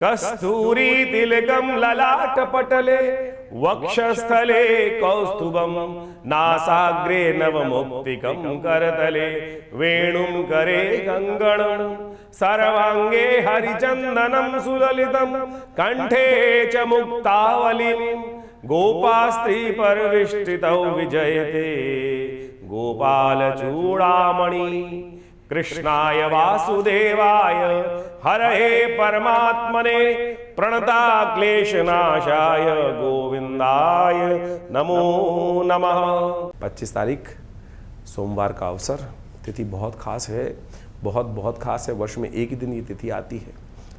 कस्तूरी तिलकम ललाटपटले वक्षस्थले कौस्तुभम नासाग्रे नवमुक्तिकं करतले वेणुं करे कंगणं सर्वांगे हरिचंदनं सुललितं कंठे च मुक्तावलिं गोपास्त्री परविष्टितौ विजयते गोपालचूड़ामणि कृष्णाय वासुदेवाय हरहे परमात्मने प्रणता क्लेशनाशाय गोविंदाय नमो नमः। 25 तारीख सोमवार का अवसर, तिथि बहुत खास है, बहुत खास है। वर्ष में एक ही दिन ये तिथि आती है,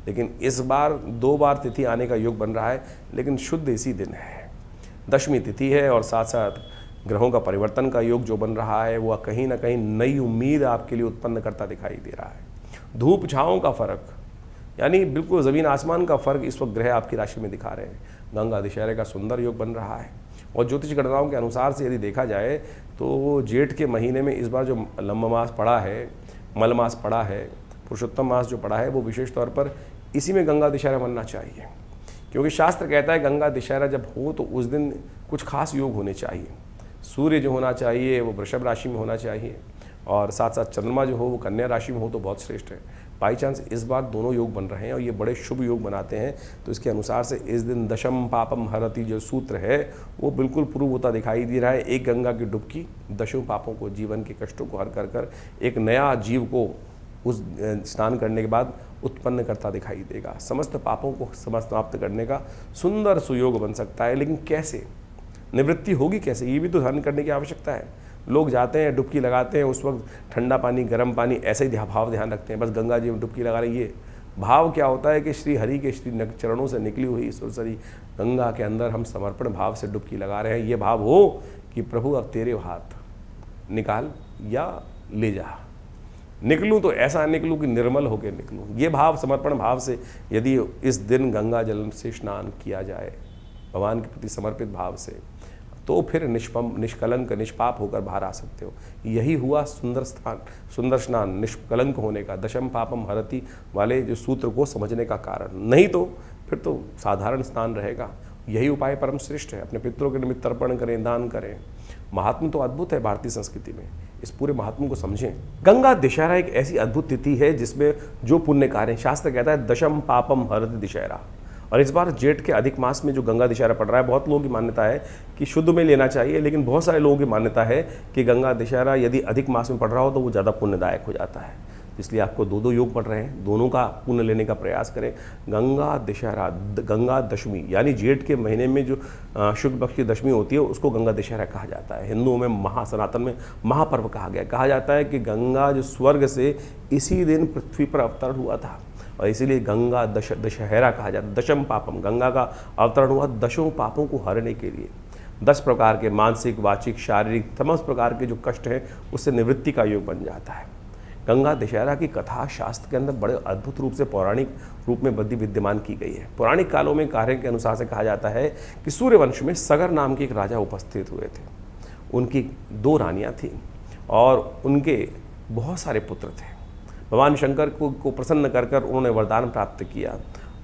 लेकिन इस बार 2 बार तिथि आने का योग बन रहा है, लेकिन शुद्ध इसी दिन है। दशमी तिथि है और साथ साथ ग्रहों का परिवर्तन का योग जो बन रहा है वह कहीं ना कहीं नई उम्मीद आपके लिए उत्पन्न करता दिखाई दे रहा है। धूप छाँव का फर्क, यानी बिल्कुल ज़मीन आसमान का फर्क इस वक्त ग्रह आपकी राशि में दिखा रहे हैं। गंगा दशहरे का सुंदर योग बन रहा है और ज्योतिष गणनाओं के अनुसार से यदि देखा जाए तो जेठ के महीने में इस बार जो लंबा मास पड़ा है, मल मास पड़ा है, पुरुषोत्तम मास जो पड़ा है, वो विशेष तौर पर इसी में गंगा दशहरा बनना चाहिए, क्योंकि शास्त्र कहता है गंगा दशहरा जब हो तो उस दिन कुछ खास योग होने चाहिए। सूर्य जो होना चाहिए वो वृषभ राशि में होना चाहिए और साथ साथ चंद्रमा जो हो वो कन्या राशि में हो तो बहुत श्रेष्ठ है। बाई चांस इस बार दोनों योग बन रहे हैं और ये बड़े शुभ योग बनाते हैं, तो इसके अनुसार से इस दिन दशम पापम हरति जो सूत्र है वो बिल्कुल पूर्व होता दिखाई दे रहा है। एक गंगा की डुबकी दशों पापों को, जीवन के कष्टों को हर कर एक नया जीव को उस स्नान करने के बाद उत्पन्न करता दिखाई देगा। समस्त पापों को समाप्त करने का सुंदर सुयोग बन सकता है, लेकिन कैसे निवृत्ति होगी, कैसे, ये भी तो ध्यान करने की आवश्यकता है। लोग जाते हैं, डुबकी लगाते हैं, उस वक्त ठंडा पानी, गर्म पानी, ऐसे ही भाव ध्यान रखते हैं, बस गंगा जी में डुबकी लगा रही है। भाव क्या होता है कि श्री हरि के श्री चरणों से निकली हुई सुरसरी गंगा के अंदर हम समर्पण भाव से डुबकी लगा रहे हैं। ये भाव हो कि प्रभु अब तेरे हाथ निकाल या ले जा, निकलूँ तो ऐसा निकलूँ कि निर्मल होकर निकलूँ। ये भाव, समर्पण भाव से यदि इस दिन गंगा जल से स्नान किया जाए भगवान के प्रति समर्पित भाव से, तो फिर निष्कलंक निष्पाप होकर बाहर आ सकते हो। यही हुआ सुंदर स्नान निष्कलंक होने का, दशम पापम हरति वाले जो सूत्र को समझने का कारण। नहीं तो फिर तो साधारण स्नान रहेगा। यही उपाय परम श्रेष्ठ है। अपने पितरों के निमित्त तर्पण करें, दान करें। महात्म तो अद्भुत है भारतीय संस्कृति में, इस पूरे महात्म को समझें। गंगा दशहरा एक ऐसी अद्भुत तिथि है जिसमें जो पुण्य कार्य, शास्त्र कहता है दशम पापम हरति दशहरा। और इस बार जेठ के अधिक मास में जो गंगा दशहरा पड़ रहा है, बहुत लोगों की मान्यता है कि शुद्ध में लेना चाहिए, लेकिन बहुत सारे लोगों की मान्यता है कि गंगा दशहरा यदि अधिक मास में पड़ रहा हो तो वो ज़्यादा पुण्यदायक हो जाता है। इसलिए आपको 2 योग पड़ रहे हैं, दोनों का पुण्य लेने का प्रयास करें। गंगा दशहरा, गंगा दशमी, यानी जेठ के महीने में जो शुक्ल पक्ष की दशमी होती है उसको गंगा दशहरा कहा जाता है। हिंदुओं में सनातन में महापर्व कहा जाता है कि गंगा जो स्वर्ग से इसी दिन पृथ्वी पर अवतरण हुआ था और इसीलिए गंगा दशहरा कहा जाता है। दशम पापम, गंगा का अवतरण हुआ दशों पापों को हरने के लिए। 10 प्रकार के मानसिक, वाचिक, शारीरिक समस्त प्रकार के जो कष्ट हैं उससे निवृत्ति का योग बन जाता है। गंगा दशहरा की कथा शास्त्र के अंदर बड़े अद्भुत रूप से पौराणिक रूप में विद्यमान की गई है। पौराणिक कालों में कार्य के अनुसार से कहा जाता है कि सूर्यवंश में सगर नाम के एक राजा उपस्थित हुए थे। उनकी 2 रानियाँ थीं और उनके बहुत सारे पुत्र थे। भगवान शंकर को प्रसन्न कर उन्होंने वरदान प्राप्त किया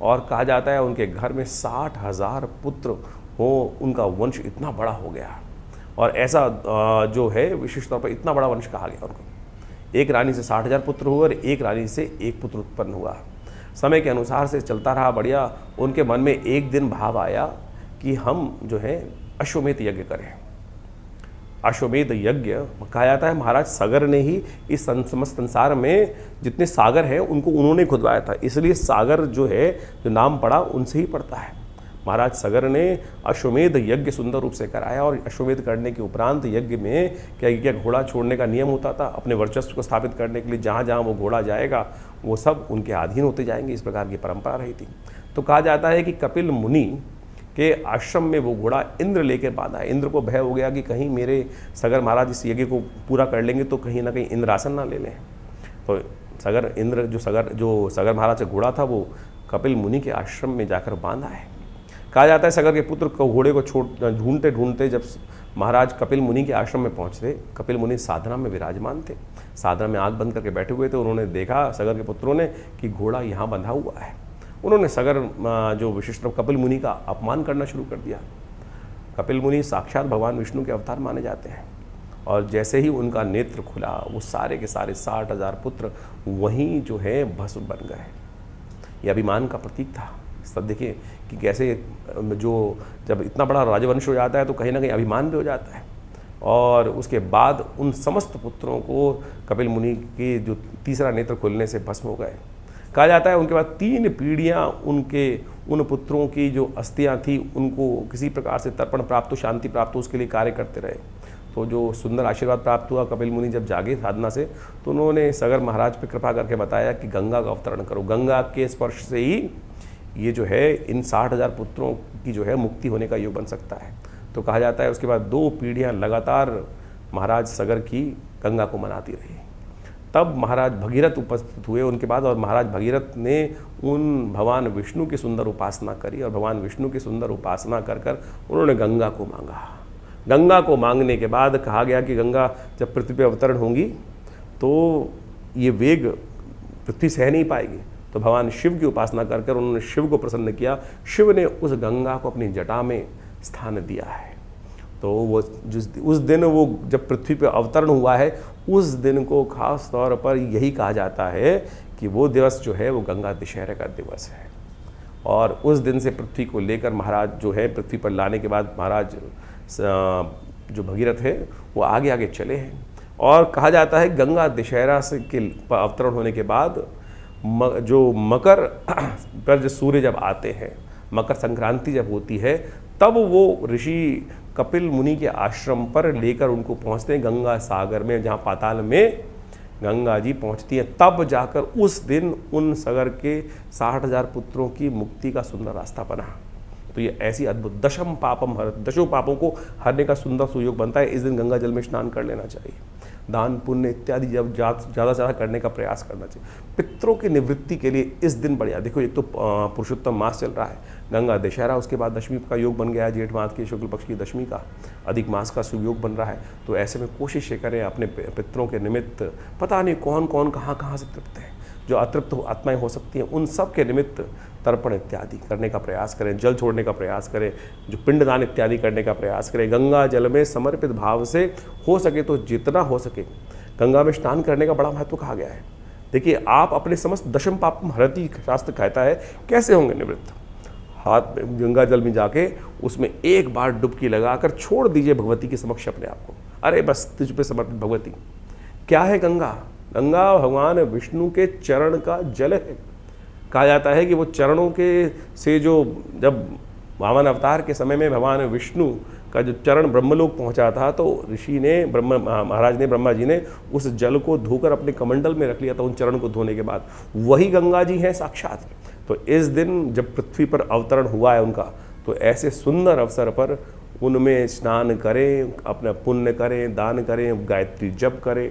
और कहा जाता है उनके घर में 60,000 पुत्र हो, उनका वंश इतना बड़ा हो गया। और ऐसा जो है विशेष तौर पर इतना बड़ा वंश कहा गया उनको। एक रानी से 60,000 पुत्र हुए और एक रानी से एक पुत्र उत्पन्न हुआ। समय के अनुसार से चलता रहा बढ़िया। उनके मन में एक दिन भाव आया कि हम जो है अश्वमेध यज्ञ करें। अश्वमेध यज्ञ कहा जाता है महाराज सगर ने ही इस समस्त संसार में जितने सागर हैं उनको उन्होंने खुदवाया था, इसलिए सागर जो है जो नाम पड़ा उनसे ही पड़ता है। महाराज सगर ने अश्वमेध यज्ञ सुंदर रूप से कराया और अश्वमेध करने के उपरांत यज्ञ में क्या घोड़ा छोड़ने का नियम होता था। अपने वर्चस्व को स्थापित करने के लिए जहाँ जहाँ वो घोड़ा जाएगा वो सब उनके अधीन होते जाएंगे, इस प्रकार की परंपरा रही थी। तो कहा जाता है कि कपिल मुनि के आश्रम में वो घोड़ा इंद्र लेकर बांधा। इंद्र को भय हो गया कि कहीं मेरे सगर महाराज इस यज्ञ को पूरा कर लेंगे तो कहीं ना कहीं इंद्रासन ना ले लें। तो जो सगर महाराज का घोड़ा था वो कपिल मुनि के आश्रम में जाकर बांधा है। कहा जाता है सगर के पुत्र को घोड़े को ढूंढते ढूंढते जब महाराज कपिल मुनि के आश्रम में पहुंचते, कपिल मुनि साधना में विराजमान थे, साधना में आंख बंद करके बैठे हुए थे। उन्होंने देखा सगर के पुत्रों ने कि घोड़ा यहाँ बंधा हुआ है उन्होंने सगर जो वशिष्ठ कपिल मुनि का अपमान करना शुरू कर दिया। कपिल मुनि साक्षात भगवान विष्णु के अवतार माने जाते हैं, और जैसे ही उनका नेत्र खुला वो सारे के सारे 60,000 पुत्र वहीं जो है भस्म बन गए। ये अभिमान का प्रतीक था। सब देखिए कि कैसे जो जब इतना बड़ा राजवंश हो जाता है तो कहीं ना कहीं अभिमान भी हो जाता है। और उसके बाद उन समस्त पुत्रों को कपिल मुनि के जो तीसरा नेत्र खुलने से भस्म हो गए। कहा जाता है उनके बाद 3 पीढ़ियाँ उनके उन पुत्रों की जो अस्थियाँ थी उनको किसी प्रकार से तर्पण प्राप्त हो, शांति प्राप्त हो, उसके लिए कार्य करते रहे। तो जो सुंदर आशीर्वाद प्राप्त हुआ, कपिल मुनि जब जागे साधना से तो उन्होंने सगर महाराज पर कृपा करके बताया कि गंगा का अवतरण करो, गंगा के स्पर्श से ही ये जो है इन 60,000 पुत्रों की जो है मुक्ति होने का योग बन सकता है। तो कहा जाता है उसके बाद 2 पीढ़ियाँ लगातार महाराज सगर की गंगा को मनाती रही। तब महाराज भगीरथ उपस्थित हुए उनके बाद, और महाराज भगीरथ ने उन भगवान विष्णु की सुंदर उपासना करी, और भगवान विष्णु की सुंदर उपासना कर कर उन्होंने गंगा को मांगा। गंगा को मांगने के बाद कहा गया कि गंगा जब पृथ्वी पर अवतरण होंगी तो ये वेग पृथ्वी सह नहीं पाएगी। तो भगवान शिव की उपासना कर कर उन्होंने शिव को प्रसन्न किया। शिव ने उस गंगा को अपनी जटा में स्थान दिया है। तो वो उस दिन वो जब पृथ्वी पर अवतरण हुआ है उस दिन को खास तौर पर यही कहा जाता है कि वो दिवस जो है वो गंगा दशहरे का दिवस है। और उस दिन से पृथ्वी को लेकर महाराज जो है पृथ्वी पर लाने के बाद महाराज जो भगीरथ है वो आगे आगे चले हैं। और कहा जाता है गंगा दशहरा से के अवतरण होने के बाद जो मकर पर जो सूर्य जब आते हैं, मकर संक्रांति जब होती है, तब वो ऋषि कपिल मुनि के आश्रम पर लेकर उनको पहुंचते हैं गंगा सागर में, जहाँ पाताल में गंगा जी पहुंचती हैं। तब जाकर उस दिन उन सगर के 60,000 पुत्रों की मुक्ति का सुंदर रास्ता बना। तो ये ऐसी अद्भुत दशम पापम हर, 10 पापों को हरने का सुंदर सुयोग बनता है। इस दिन गंगा जल में स्नान कर लेना चाहिए। दान पुण्य इत्यादि जब ज़्यादा से ज़्यादा करने का प्रयास करना चाहिए। पितरों की निवृत्ति के लिए इस दिन बढ़िया। देखो एक तो पुरुषोत्तम मास चल रहा है, गंगा दशहरा, उसके बाद दशमी का योग बन गया है, जेठ मास की शुक्ल पक्ष की दशमी का, अधिक मास का शुभ योग बन रहा है। तो ऐसे में कोशिश करें अपने पितरों के निमित्त, पता नहीं कौन कौन कहाँ से तृप्त है, जो अतृप्त आत्माएं हो सकती हैं, उन सब के निमित्त तर्पण इत्यादि करने का प्रयास करें, जल छोड़ने का प्रयास करें, जो पिंडदान इत्यादि करने का प्रयास करें। गंगा जल में समर्पित भाव से हो सके तो जितना हो सके गंगा में स्नान करने का बड़ा महत्व कहा गया है। देखिए आप अपने समस्त दशम पापम हरति शास्त्र कहता है, कैसे होंगे निवृत्त? हाथ में गंगा जल में जाके उसमें एक बार डुबकी लगाकर छोड़ दीजिए भगवती के समक्ष अपने आप को। अरे बस तुझ पे समर्पित भगवती। क्या है गंगा? गंगा भगवान विष्णु के चरण का जल है। कहा जाता है कि वो चरणों के से जो जब वामन अवतार के समय में भगवान विष्णु का जो चरण ब्रह्मलोक पहुंचा था, तो ऋषि ने महाराज ने ब्रह्मा जी ने उस जल को धोकर अपने कमंडल में रख लिया था। उन चरण को धोने के बाद वही गंगा जी हैं साक्षात। तो इस दिन जब पृथ्वी पर अवतरण हुआ है उनका, तो ऐसे सुंदर अवसर पर उनमें स्नान करें, अपना पुण्य करें, दान करें, गायत्री जप करें।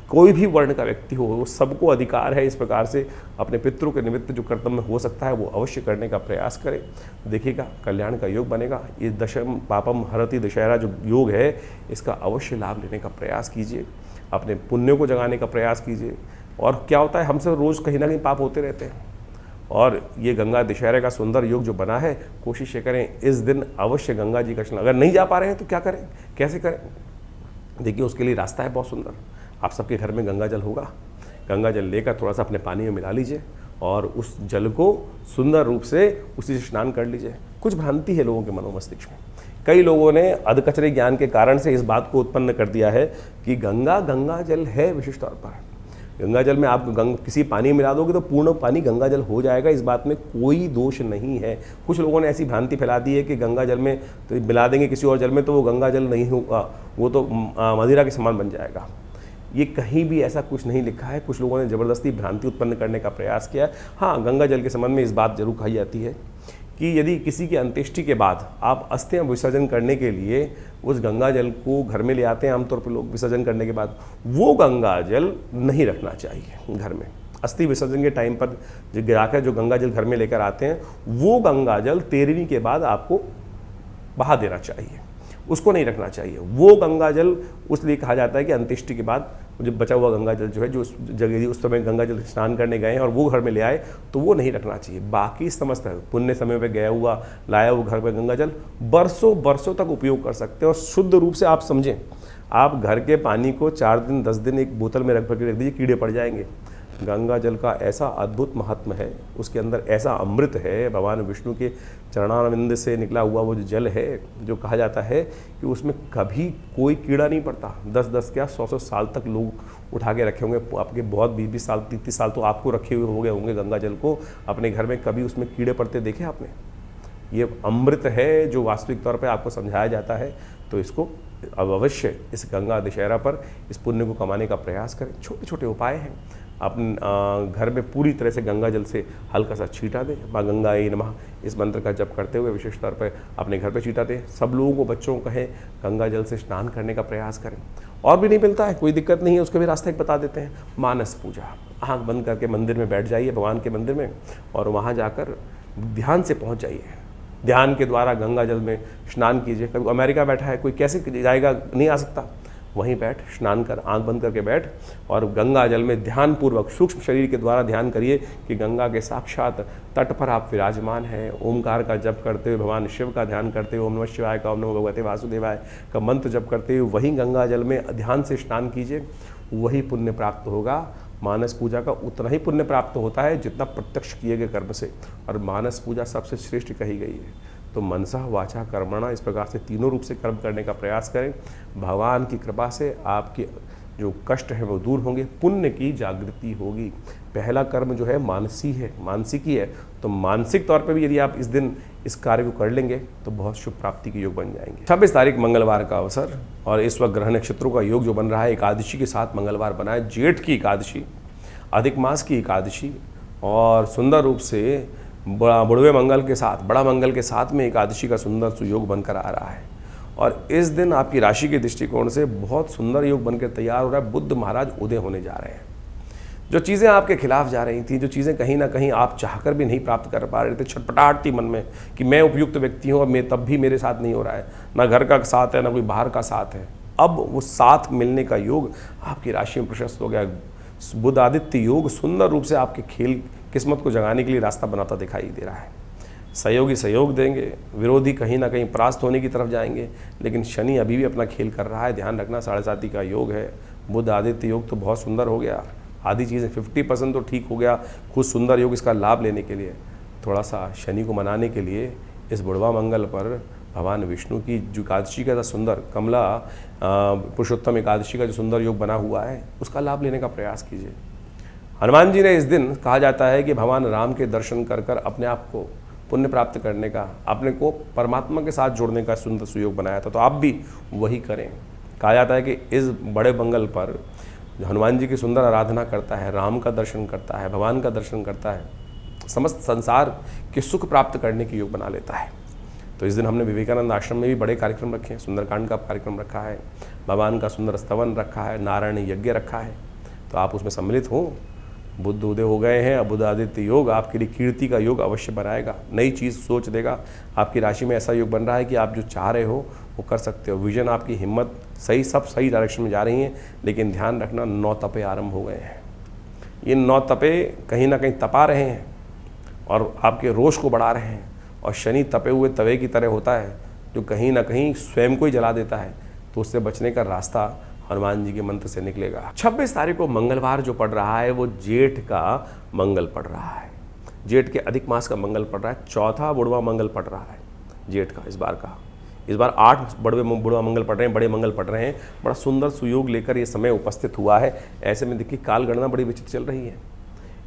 कोई भी वर्ण का व्यक्ति हो, वो सबको अधिकार है इस प्रकार से अपने पितरों के निमित्त जो कर्तव्य हो सकता है वो अवश्य करने का प्रयास करें। देखिएगा कल्याण का योग बनेगा। ये दशम पापम हरति दशहरा जो योग है, इसका अवश्य लाभ लेने का प्रयास कीजिए, अपने पुण्यों को जगाने का प्रयास कीजिए। और क्या होता है, हमसे रोज़ कहीं ना कहीं पाप होते रहते हैं, और ये गंगा दशहरे का सुंदर योग जो बना है, कोशिश करें इस दिन अवश्य गंगा जी का स्नान। अगर नहीं जा पा रहे हैं तो क्या करें, कैसे करें? देखिए उसके लिए रास्ता है बहुत सुंदर। आप सबके घर में गंगा जल होगा, गंगा जल लेकर थोड़ा सा अपने पानी में मिला लीजिए और उस जल को सुंदर रूप से उसी से स्नान कर लीजिए। कुछ भ्रांति है लोगों के मनोमस्तिष्क में। कई लोगों ने अधकचरे ज्ञान के कारण से इस बात को उत्पन्न कर दिया है कि गंगा जल है विशिष्ट तौर पर। गंगा जल में आप किसी पानी मिला दोगे तो पूर्ण पानी गंगा जल हो जाएगा, इस बात में कोई दोष नहीं है। कुछ लोगों ने ऐसी भ्रांति फैला दी है कि गंगा जल में तो मिला देंगे किसी और जल में तो वो गंगा जल नहीं होगा, वो तो मदिरा के समान बन जाएगा। ये कहीं भी ऐसा कुछ नहीं लिखा है। कुछ लोगों ने ज़बरदस्ती भ्रांति उत्पन्न करने का प्रयास किया। हाँ, गंगा जल के संबंध में इस बात जरूर कही जाती है कि यदि किसी की अंत्येष्टि के बाद आप अस्थियां विसर्जन करने के लिए उस गंगा जल को घर में ले आते हैं, आमतौर पर लोग विसर्जन करने के बाद, वो गंगा जल नहीं रखना चाहिए घर में। अस्थि विसर्जन के टाइम पर जो गिराकर जो गंगा जल घर में लेकर आते हैं, वो गंगा जल 13वीं के बाद आपको बहा देना चाहिए। उसको नहीं रखना चाहिए। वो गंगा जल उसलिए कहा जाता है कि अंत्येष्टि के बाद जो बचा हुआ गंगा जल जो है, जो उस जगह उस समय गंगा जल स्नान करने गए हैं और वो घर में ले आए, तो वो नहीं रखना चाहिए। बाकी समस्त पुण्य समय पे गया हुआ लाया हुआ घर में गंगा जल बरसों बरसों तक उपयोग कर सकते हैं। और शुद्ध रूप से आप समझें, आप घर के पानी को 4 दिन 10 दिन एक बोतल में रख के रख दीजिए, कीड़े पड़ जाएंगे। गंगा जल का ऐसा अद्भुत महात्म है, उसके अंदर ऐसा अमृत है, भगवान विष्णु के चरणारविंद से निकला हुआ वो जो जल है, जो कहा जाता है कि उसमें कभी कोई कीड़ा नहीं पड़ता। 10-10 क्या 100-100 साल तक लोग उठा के रखे होंगे, आपके बहुत 20-20 साल 30-30 साल तो आपको रखे हुए हो गए होंगे गंगा जल को अपने घर में। कभी उसमें कीड़े पड़ते देखे आपने? ये अमृत है जो वास्तविक तौर पर आपको समझाया जाता है। तो इसको अब अवश्य इस गंगा दशहरा पर इस पुण्य को कमाने का प्रयास करें। छोटे छोटे उपाय हैं, अपने घर में पूरी तरह से गंगा जल से हल्का सा छींटा दें, माँ गंगायै नमः इस मंत्र का जप करते हुए विशेष तौर पर अपने घर पे छींटा दें। सब लोगों को, बच्चों को कहें गंगा जल से स्नान करने का प्रयास करें। और भी नहीं मिलता है, कोई दिक्कत नहीं है, उसका भी रास्ता एक बता देते हैं। मानस पूजा, आँख बंद करके मंदिर में बैठ जाइए, भगवान के मंदिर में, और वहाँ जाकर ध्यान से पहुँच जाइए। ध्यान के द्वारा गंगा जल में स्नान कीजिए। कभी अमेरिका बैठा है कोई, कैसे जाएगा, नहीं आ सकता, वहीं बैठ स्नान कर, आंख बंद करके बैठ और गंगा जल में ध्यानपूर्वक सूक्ष्म शरीर के द्वारा ध्यान करिए कि गंगा के साक्षात तट पर आप विराजमान हैं। ओमकार का जप करते हुए, भगवान शिव का ध्यान करते हुए, ओम नमः शिवाय का, ओम नमो भगवते वासुदेवाय का मंत्र जप करते हुए वहीं गंगा जल में ध्यान से स्नान कीजिए, वही पुण्य प्राप्त होगा। मानस पूजा का उतना ही पुण्य प्राप्त होता है जितना प्रत्यक्ष किए गए कर्म से, और मानस पूजा सबसे श्रेष्ठ कही गई है। तो मनसा वाचा कर्मणा, इस प्रकार से तीनों रूप से कर्म करने का प्रयास करें। भगवान की कृपा से आपके जो कष्ट है वो दूर होंगे, पुण्य की जागृति होगी। पहला कर्म जो है मानसिकी है, तो मानसिक तौर पे भी यदि आप इस दिन इस कार्य को कर लेंगे तो बहुत शुभ प्राप्ति के योग बन जाएंगे। 26 तारीख मंगलवार का अवसर, और इस वक्त ग्रह नक्षत्रों का योग जो बन रहा है, एकादशी के साथ मंगलवार बना है, जेठ की एकादशी, अधिक मास की एकादशी, और सुंदर रूप से बुढ़वे मंगल के साथ, बड़ा मंगल के साथ में एकादशी का सुंदर सुयोग बनकर आ रहा है। और इस दिन आपकी राशि के दृष्टिकोण से बहुत सुंदर योग बनकर तैयार हो रहा है। बुद्ध महाराज उदय होने जा रहे हैं। जो चीज़ें आपके खिलाफ जा रही थी, जो चीज़ें कहीं ना कहीं आप चाहकर भी नहीं प्राप्त कर पा रहे थे, छटपटाहट थी मन में कि मैं उपयुक्त व्यक्ति हूँ और मैं तब भी मेरे साथ नहीं हो रहा है, ना घर का साथ है ना कोई बाहर का साथ है, अब वो साथ मिलने का योग आपकी राशि में प्रशस्त हो गया। बुध आदित्य योग सुंदर रूप से आपके खेल किस्मत को जगाने के लिए रास्ता बनाता दिखाई दे रहा है। सहयोगी सहयोग देंगे, विरोधी कहीं ना कहीं परास्त होने की तरफ जाएंगे, लेकिन शनि अभी भी अपना खेल कर रहा है। ध्यान रखना, 7.5 का योग है। बुध आदित्य योग तो बहुत सुंदर हो गया, आधी चीज़ें 50% तो ठीक हो गया। खुद सुंदर योग, इसका लाभ लेने के लिए थोड़ा सा शनि को मनाने के लिए इस बुढ़वा मंगल पर भगवान विष्णु की जो एकादशी का सुंदर कमला पुरुषोत्तम एकादशी का जो सुंदर योग बना हुआ है, उसका लाभ लेने का प्रयास कीजिए। हनुमान जी ने इस दिन, कहा जाता है कि भगवान राम के दर्शन कर कर अपने आप को पुण्य प्राप्त करने का, अपने को परमात्मा के साथ जोड़ने का सुंदर सुयोग बनाया था। तो आप भी वही करें। कहा जाता है कि इस बड़े मंगल पर हनुमान जी की सुंदर आराधना करता है, राम का दर्शन करता है, भगवान का दर्शन करता है, समस्त संसार के सुख प्राप्त करने के योग बना लेता है। तो इस दिन हमने विवेकानंद आश्रम में भी बड़े कार्यक्रम रखे हैं। सुंदरकांड का कार्यक्रम रखा है, भगवान का सुंदर स्तवन रखा है, नारायण यज्ञ रखा है। तो आप उसमें सम्मिलित हों। बुध उदय हो गए हैं, अब बुध आदित्य योग आपके लिए कीर्ति का योग अवश्य बनाएगा, नई चीज़ सोच देगा। आपकी राशि में ऐसा योग बन रहा है कि आप जो चाह रहे हो वो कर सकते हो। विजन, आपकी हिम्मत सही, सब सही डायरेक्शन में जा रही हैं, लेकिन ध्यान रखना 9 तपे आरंभ हो गए हैं। ये 9 तपे कहीं ना कहीं तपा रहे हैं और आपके रोष को बढ़ा रहे हैं। और शनि तपे हुए तवे की तरह होता है जो कहीं ना कहीं स्वयं को ही जला देता है। तो उससे बचने का रास्ता हनुमान जी के मंत्र से निकलेगा। 26 तारीख को मंगलवार जो पड़ रहा है वो जेठ का मंगल पड़ रहा है। जेठ के अधिक मास का मंगल पड़ रहा है, चौथा बुढ़वा मंगल पड़ रहा है जेठ का। इस बार 8 बुढ़वा मंगल पड़ रहे हैं, बड़े मंगल पड़ रहे हैं। बड़ा सुंदर सुयोग लेकर ये समय उपस्थित हुआ है। ऐसे में देखिए काल गणना बड़ी विचित्र चल रही है।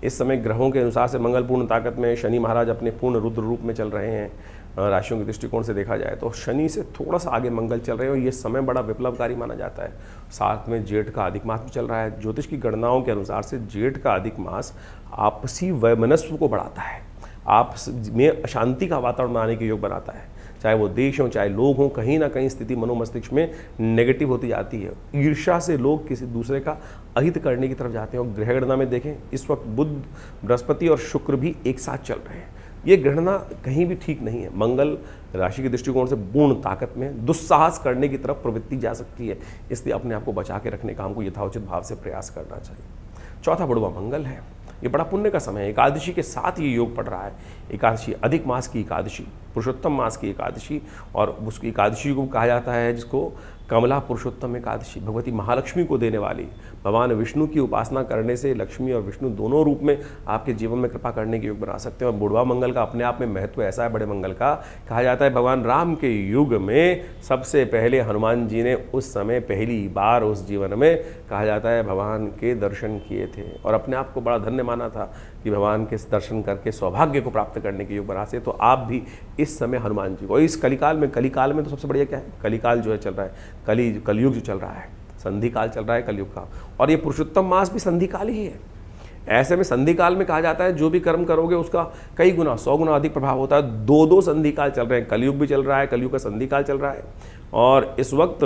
इस समय ग्रहों के अनुसार से मंगल पूर्ण ताकत में, शनि महाराज अपने पूर्ण रुद्र रूप में चल रहे हैं। राशियों के दृष्टिकोण से देखा जाए तो शनि से थोड़ा सा आगे मंगल चल रहे हैं और ये समय बड़ा विप्लवकारी माना जाता है। साथ में जेठ का अधिक मास भी चल रहा है। ज्योतिष की गणनाओं के अनुसार से जेठ का अधिक मास आपसी वैमनस्व को बढ़ाता है, आपस में अशांति का वातावरण बनाने के योग बनाता है। चाहे वो देश हो, चाहे लोग हों, कहीं ना कहीं स्थिति मनोमस्तिष्क में नेगेटिव होती जाती है। ईर्ष्या से लोग किसी दूसरे का अहित करने की तरफ जाते हैं। और ग्रह गणना में देखें, इस वक्त बुध, बृहस्पति और शुक्र भी एक साथ चल रहे हैं। ये गणना कहीं भी ठीक नहीं है। मंगल राशि के दृष्टिकोण से पूर्ण ताकत में दुस्साहस करने की तरफ प्रवृत्ति जा सकती है, इसलिए अपने आप को बचा के रखने का हमको यथाउचित भाव से प्रयास करना चाहिए। चौथा बुढ़वा मंगल है, ये बड़ा पुण्य का समय है। एकादशी के साथ ये योग पड़ रहा है। एकादशी अधिक मास की एकादशी, पुरुषोत्तम मास की एकादशी, और उसकी एकादशी को कहा जाता है जिसको कमला पुरुषोत्तम एकादशी, भगवती महालक्ष्मी को देने वाली। भगवान विष्णु की उपासना करने से लक्ष्मी और विष्णु दोनों रूप में आपके जीवन में कृपा करने के योग बना सकते हैं। और बुढ़वा मंगल का अपने आप में महत्व ऐसा है, बड़े मंगल का, कहा जाता है भगवान राम के युग में सबसे पहले हनुमान जी ने उस समय पहली बार उस जीवन में कहा जाता है भगवान के दर्शन किए थे, और अपने आप को बड़ा धन्य माना था कि भगवान के दर्शन करके सौभाग्य को प्राप्त करने के योग बना से। तो आप भी इस समय हनुमान जी को, इस कलिकाल में तो सबसे बढ़िया क्या है, कलिकाल जो है चल रहा है, कलयुग जो चल रहा है, संधि काल चल रहा है कलयुग का, और ये पुरुषोत्तम मास भी संधि काल ही है। ऐसे में संधि काल में कहा जाता है जो भी कर्म करोगे उसका कई गुना 100 गुना अधिक प्रभाव होता है। दो संधि काल चल रहे हैं, कलयुग भी चल रहा है, कलयुग का संधि काल चल रहा है, और इस वक्त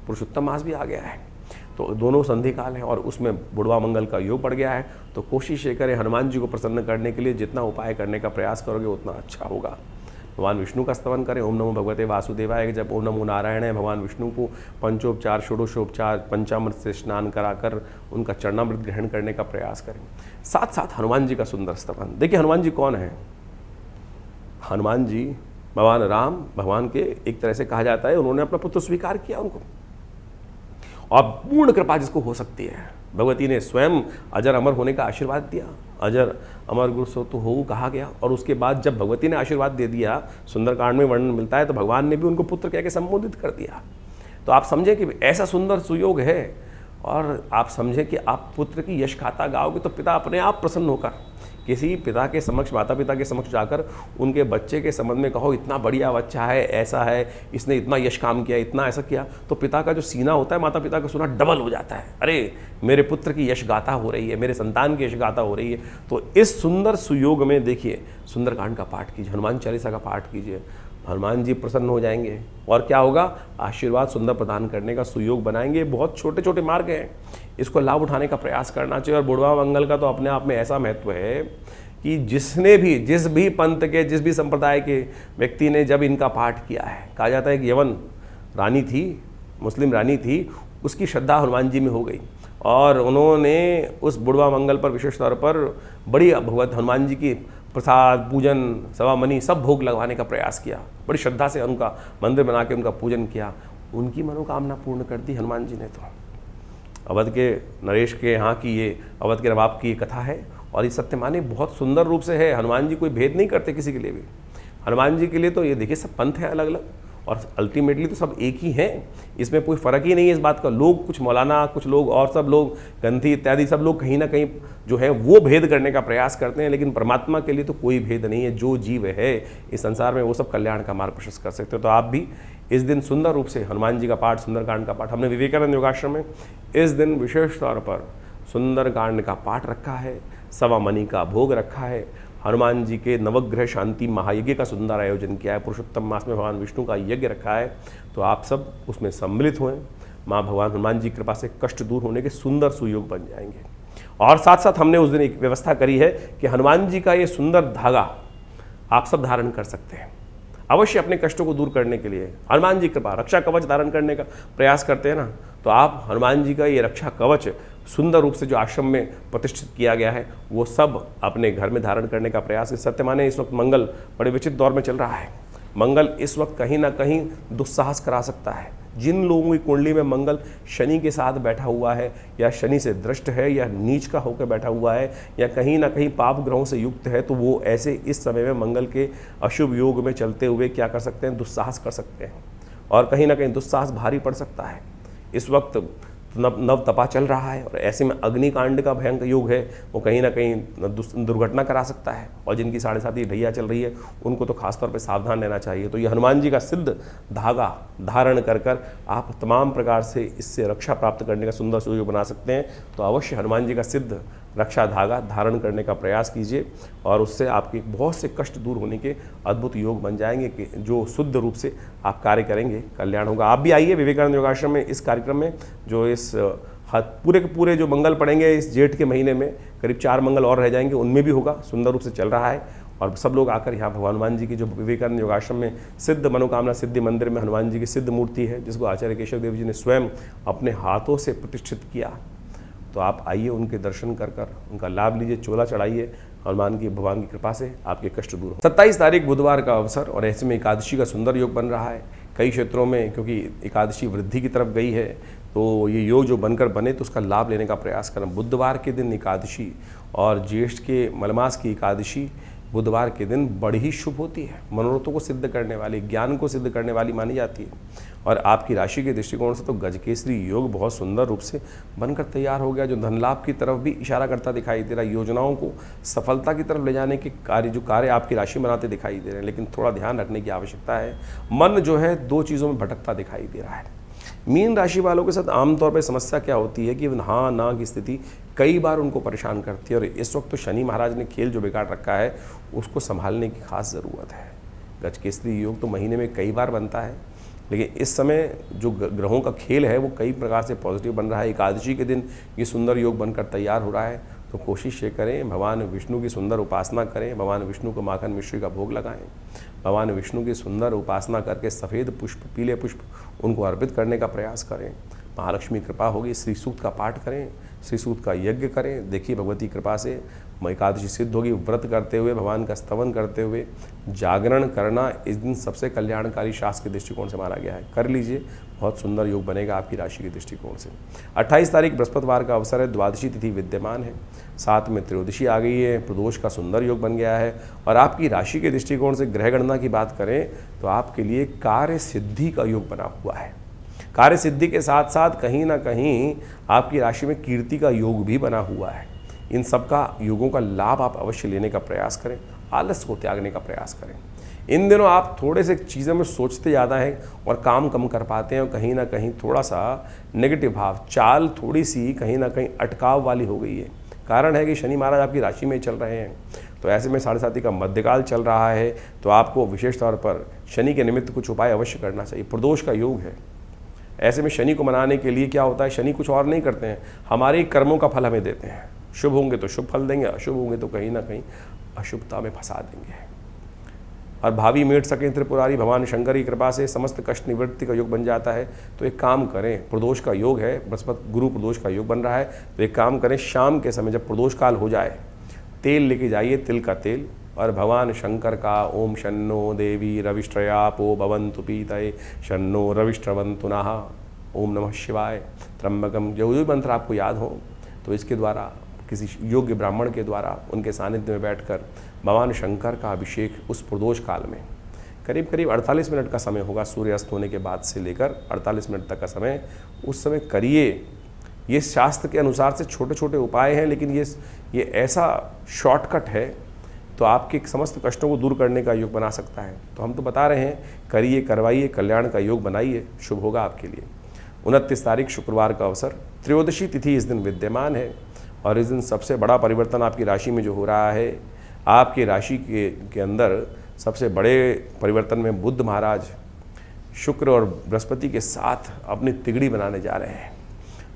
पुरुषोत्तम मास भी आ गया है, तो दोनों संधि काल है और उसमें बुढ़वा मंगल का योग पड़ गया है। तो कोशिश ये करें हनुमान जी को प्रसन्न करने के लिए जितना उपाय करने का प्रयास करोगे उतना अच्छा होगा। भगवान विष्णु का स्तवन करें, ओम नमो भगवते वासुदेवाय। जब ओम नमो नारायण है, भगवान विष्णु को पंचोपचार षोडशोपचार पंचामृत से स्नान कराकर उनका चरणामृत ग्रहण करने का प्रयास करें। साथ साथ हनुमान जी का सुंदर स्तवन। देखिए हनुमान जी कौन है? हनुमान जी भगवान राम, भगवान के एक तरह से कहा जाता है उन्होंने अपना पुत्र स्वीकार किया उनको, और पूर्ण कृपा जिसको हो सकती है, भगवती ने स्वयं अजर अमर होने का आशीर्वाद दिया। अजर अमर गुरु सो तो हो कहा गया, और उसके बाद जब भगवती ने आशीर्वाद दे दिया, सुंदरकांड में वर्णन मिलता है, तो भगवान ने भी उनको पुत्र कह के संबोधित कर दिया। तो आप समझे कि ऐसा सुंदर सुयोग है, और आप समझे कि आप पुत्र की यश गाथा गाओगे तो पिता अपने आप प्रसन्न होकर किसी पिता के समक्ष, माता पिता के समक्ष जाकर उनके बच्चे के संबंध में कहो इतना बढ़िया बच्चा है, ऐसा है, इसने इतना यश काम किया, इतना ऐसा किया, तो पिता का जो सीना होता है माता पिता का सुना डबल हो जाता है। अरे मेरे पुत्र की यश गाथा हो रही है, मेरे संतान की यश गाथा हो रही है। तो इस सुंदर सुयोग में देखिए सुंदरकांड का पाठ कीजिए, हनुमान चालीसा का पाठ कीजिए, हनुमान जी प्रसन्न हो जाएंगे, और क्या होगा, आशीर्वाद सुंदर प्रदान करने का सुयोग बनाएंगे। बहुत छोटे छोटे मार्ग हैं, इसको लाभ उठाने का प्रयास करना चाहिए। और बुढ़वा मंगल का तो अपने आप में ऐसा महत्व है कि जिस भी पंथ के, जिस भी संप्रदाय के व्यक्ति ने जब इनका पाठ किया है, कहा जाता है कि यवन रानी थी, मुस्लिम रानी थी, उसकी श्रद्धा हनुमान जी में हो गई, और उन्होंने उस बुढ़वा मंगल पर विशेष तौर पर बड़ी भगवत हनुमान जी की प्रसाद, पूजन, सवामनी सब भोग लगवाने का प्रयास किया, बड़ी श्रद्धा से उनका मंदिर बना के उनका पूजन किया। उनकी मनोकामना पूर्ण कर दी हनुमान जी ने। तो अवध के नरेश के यहाँ की ये, अवध के नवाब की ये कथा है, और ये सत्य माने बहुत सुंदर रूप से है। हनुमान जी कोई भेद नहीं करते किसी के लिए भी। हनुमान जी के लिए तो ये देखिए सब पंथ हैं अलग अलग, और अल्टीमेटली तो सब एक ही हैं, इसमें कोई फ़र्क ही नहीं है इस बात का। लोग कुछ मौलाना, कुछ लोग और सब लोग गंधी इत्यादि सब लोग कहीं ना कहीं जो है वो भेद करने का प्रयास करते हैं, लेकिन परमात्मा के लिए तो कोई भेद नहीं है। जो जीव है इस संसार में वो सब कल्याण का मार्ग प्रशस्त कर सकते हो। तो आप भी इस दिन सुंदर रूप से हनुमान जी का पाठ, सुंदरकांड का पाठ, हमने विवेकानंद योगाश्रम में इस दिन विशेष तौर पर सुंदरकांड का पाठ रखा है, सवामनी का भोग रखा है, हनुमान जी के नवग्रह शांति महायज्ञ का सुंदर आयोजन किया है, पुरुषोत्तम मास में भगवान विष्णु का यज्ञ रखा है। तो आप सब उसमें सम्मिलित हुए, माँ भगवान हनुमान जी की कृपा से कष्ट दूर होने के सुंदर सुयोग बन जाएंगे। और साथ साथ हमने उस दिन एक व्यवस्था करी है कि हनुमान जी का ये सुंदर धागा आप सब धारण कर सकते हैं, अवश्य अपने कष्टों को दूर करने के लिए। हनुमान जी कृपा रक्षा कवच धारण करने का प्रयास करते हैं ना, तो आप हनुमान जी का ये रक्षा कवच सुंदर रूप से जो आश्रम में प्रतिष्ठित किया गया है वो सब अपने घर में धारण करने का प्रयास। सत्य माने इस वक्त मंगल बड़े विचित्र दौर में चल रहा है। मंगल इस वक्त कहीं ना कहीं दुस्साहस करा सकता है। जिन लोगों की कुंडली में मंगल शनि के साथ बैठा हुआ है, या शनि से दृष्ट है, या नीच का होकर बैठा हुआ है, या कहीं ना कहीं पाप ग्रहों से युक्त है, तो वो ऐसे इस समय में मंगल के अशुभ योग में चलते हुए क्या कर सकते हैं, दुस्साहस कर सकते हैं, और कहीं ना कहीं दुस्साहस भारी पड़ सकता है। इस वक्त नव तपा चल रहा है, और ऐसे में अग्निकांड का भयंकर योग है, वो कहीं ना कहीं दुर्घटना करा सकता है, और जिनकी 7.5 ढैया चल रही है उनको तो खासतौर पे सावधान रहना चाहिए। तो ये हनुमान जी का सिद्ध धागा धारण कर कर आप तमाम प्रकार से इससे रक्षा प्राप्त करने का सुंदर सुयोग बना सकते हैं। तो अवश्य हनुमान जी का सिद्ध रक्षा धागा धारण करने का प्रयास कीजिए, और उससे आपके बहुत से कष्ट दूर होने के अद्भुत योग बन जाएंगे कि जो शुद्ध रूप से आप कार्य करेंगे, कल्याण होगा। आप भी आइए विवेकानंद योगाश्रम में इस कार्यक्रम में, जो इस पूरे के पूरे जो मंगल पड़ेंगे इस जेठ के महीने में, करीब 4 मंगल और रह जाएंगे, उनमें भी होगा, सुंदर रूप से चल रहा है। और सब लोग आकर यहाँ भगवान हनुमान जी की जो विवेकानंद योगाश्रम में सिद्ध मनोकामना सिद्धि मंदिर में हनुमान जी की सिद्ध मूर्ति है, जिसको आचार्य केशव देव जी ने स्वयं अपने हाथों से प्रतिष्ठित किया। तो आप आइए, उनके दर्शन कर कर उनका लाभ लीजिए, चोला चढ़ाइए, हनुमान की भगवान की कृपा से आपके कष्ट दूर हो। 27 तारीख बुधवार का अवसर और ऐसे में एकादशी का सुंदर योग बन रहा है। कई क्षेत्रों में क्योंकि एकादशी वृद्धि की तरफ गई है, तो ये योग जो बनकर बने तो उसका लाभ लेने का प्रयास करना। बुधवार के दिन एकादशी और ज्येष्ठ के मलमास की एकादशी बुधवार के दिन बड़ी ही शुभ होती है, मनोरथों को सिद्ध करने वाली, ज्ञान को सिद्ध करने वाली मानी जाती है। और आपकी राशि के दृष्टिकोण से तो गजकेसरी योग बहुत सुंदर रूप से बनकर तैयार हो गया, जो धन लाभ की तरफ भी इशारा करता दिखाई दे रहा है। योजनाओं को सफलता की तरफ ले जाने के कार्य आपकी राशि बनाते दिखाई दे रहे हैं, लेकिन थोड़ा ध्यान रखने की आवश्यकता है। मन जो है दो चीज़ों में भटकता दिखाई दे रहा है। मीन राशि वालों के साथ आमतौर पर समस्या क्या होती है कि हाँ ना की स्थिति कई बार उनको परेशान करती है, और इस वक्त तो शनि महाराज ने खेल जो बिगाड़ रखा है उसको संभालने की खास ज़रूरत है। गजकेसरी योग तो महीने में कई बार बनता है, लेकिन इस समय जो ग्रहों का खेल है वो कई प्रकार से पॉजिटिव बन रहा है। एकादशी के दिन ये सुंदर योग बनकर तैयार हो रहा है, तो कोशिश ये करें भगवान विष्णु की सुंदर उपासना करें, भगवान विष्णु को माखन मिश्री का भोग लगाएं, भगवान विष्णु की सुंदर उपासना करके सफ़ेद पुष्प, पीले पुष्प उनको अर्पित करने का प्रयास करें। महालक्ष्मी कृपा होगी। श्री सूक्त का पाठ करें, श्री सूक्त का यज्ञ करें, देखिए भगवती कृपा से एकादशी सिद्ध होगी। व्रत करते हुए, भगवान का स्तवन करते हुए जागरण करना इस दिन सबसे कल्याणकारी शास्त्र के दृष्टिकोण से माना गया है। कर लीजिए, बहुत सुंदर योग बनेगा आपकी राशि के दृष्टिकोण से। 28 तारीख बृहस्पतिवार का अवसर है, द्वादशी तिथि विद्यमान है, साथ में त्रयोदशी आ गई है, प्रदोष का सुंदर योग बन गया है। और आपकी राशि के दृष्टिकोण से ग्रह गणना की बात करें तो आपके लिए कार्य सिद्धि का योग बना हुआ है। कार्य सिद्धि के साथ साथ कहीं ना कहीं आपकी राशि में कीर्ति का योग भी बना हुआ है। इन सब का योगों का लाभ आप अवश्य लेने का प्रयास करें, आलस को त्यागने का प्रयास करें। इन दिनों आप थोड़े से चीज़ों में सोचते ज़्यादा हैं और काम कम कर पाते हैं, और कहीं ना कहीं थोड़ा सा नेगेटिव भाव, चाल थोड़ी सी कहीं ना कहीं अटकाव वाली हो गई है। कारण है कि शनि महाराज आपकी राशि में चल रहे हैं, तो ऐसे में 7.5 का मध्यकाल चल रहा है, तो आपको विशेष तौर पर शनि के निमित्त कुछ उपाय अवश्य करना चाहिए। प्रदोष का योग है, ऐसे में शनि को मनाने के लिए क्या होता है, शनि कुछ और नहीं करते हैं, हमारे कर्मों का फल हमें देते हैं। शुभ होंगे तो शुभ फल देंगे, अशुभ होंगे तो कहीं ना कहीं अशुभता में फंसा देंगे। और भावी मेट सके त्रिपुरारी भगवान शंकर की कृपा से समस्त कष्ट निवृत्ति का योग बन जाता है। तो एक काम करें, प्रदोष का योग है, बृहस्पति गुरु प्रदोष का योग बन रहा है, तो एक काम करें, शाम के समय जब प्रदोष काल हो जाए तेल लेके जाइए, तिल का तेल, और भगवान शंकर का ओम शन्नो देवी रविष्ट्रयापो भवन्तु पीतये शन्नो रविष्ट्रवन्तु नः, ओम नमः शिवाय त्र्यंबकम, जो भी मंत्र आपको याद हो, तो इसके द्वारा किसी योग्य ब्राह्मण के द्वारा उनके सानिध्य में बैठकर भगवान शंकर का अभिषेक उस प्रदोष काल में करीब करीब 48 मिनट का समय होगा, सूर्यास्त होने के बाद से लेकर 48 मिनट तक का समय, उस समय करिए। ये शास्त्र के अनुसार से छोटे छोटे उपाय हैं, लेकिन ये ऐसा शॉर्टकट है तो आपके समस्त कष्टों को दूर करने का योग बना सकता है। तो हम तो बता रहे हैं, करिए, करवाइए, कल्याण का योग बनाइए, शुभ होगा आपके लिए। 29 तारीख शुक्रवार का अवसर, त्रयोदशी तिथि इस दिन विद्यमान है, और इस दिन सबसे बड़ा परिवर्तन आपकी राशि में जो हो रहा है, आपकी राशि के अंदर सबसे बड़े परिवर्तन में बुध महाराज शुक्र और बृहस्पति के साथ अपनी तिगड़ी बनाने जा रहे हैं।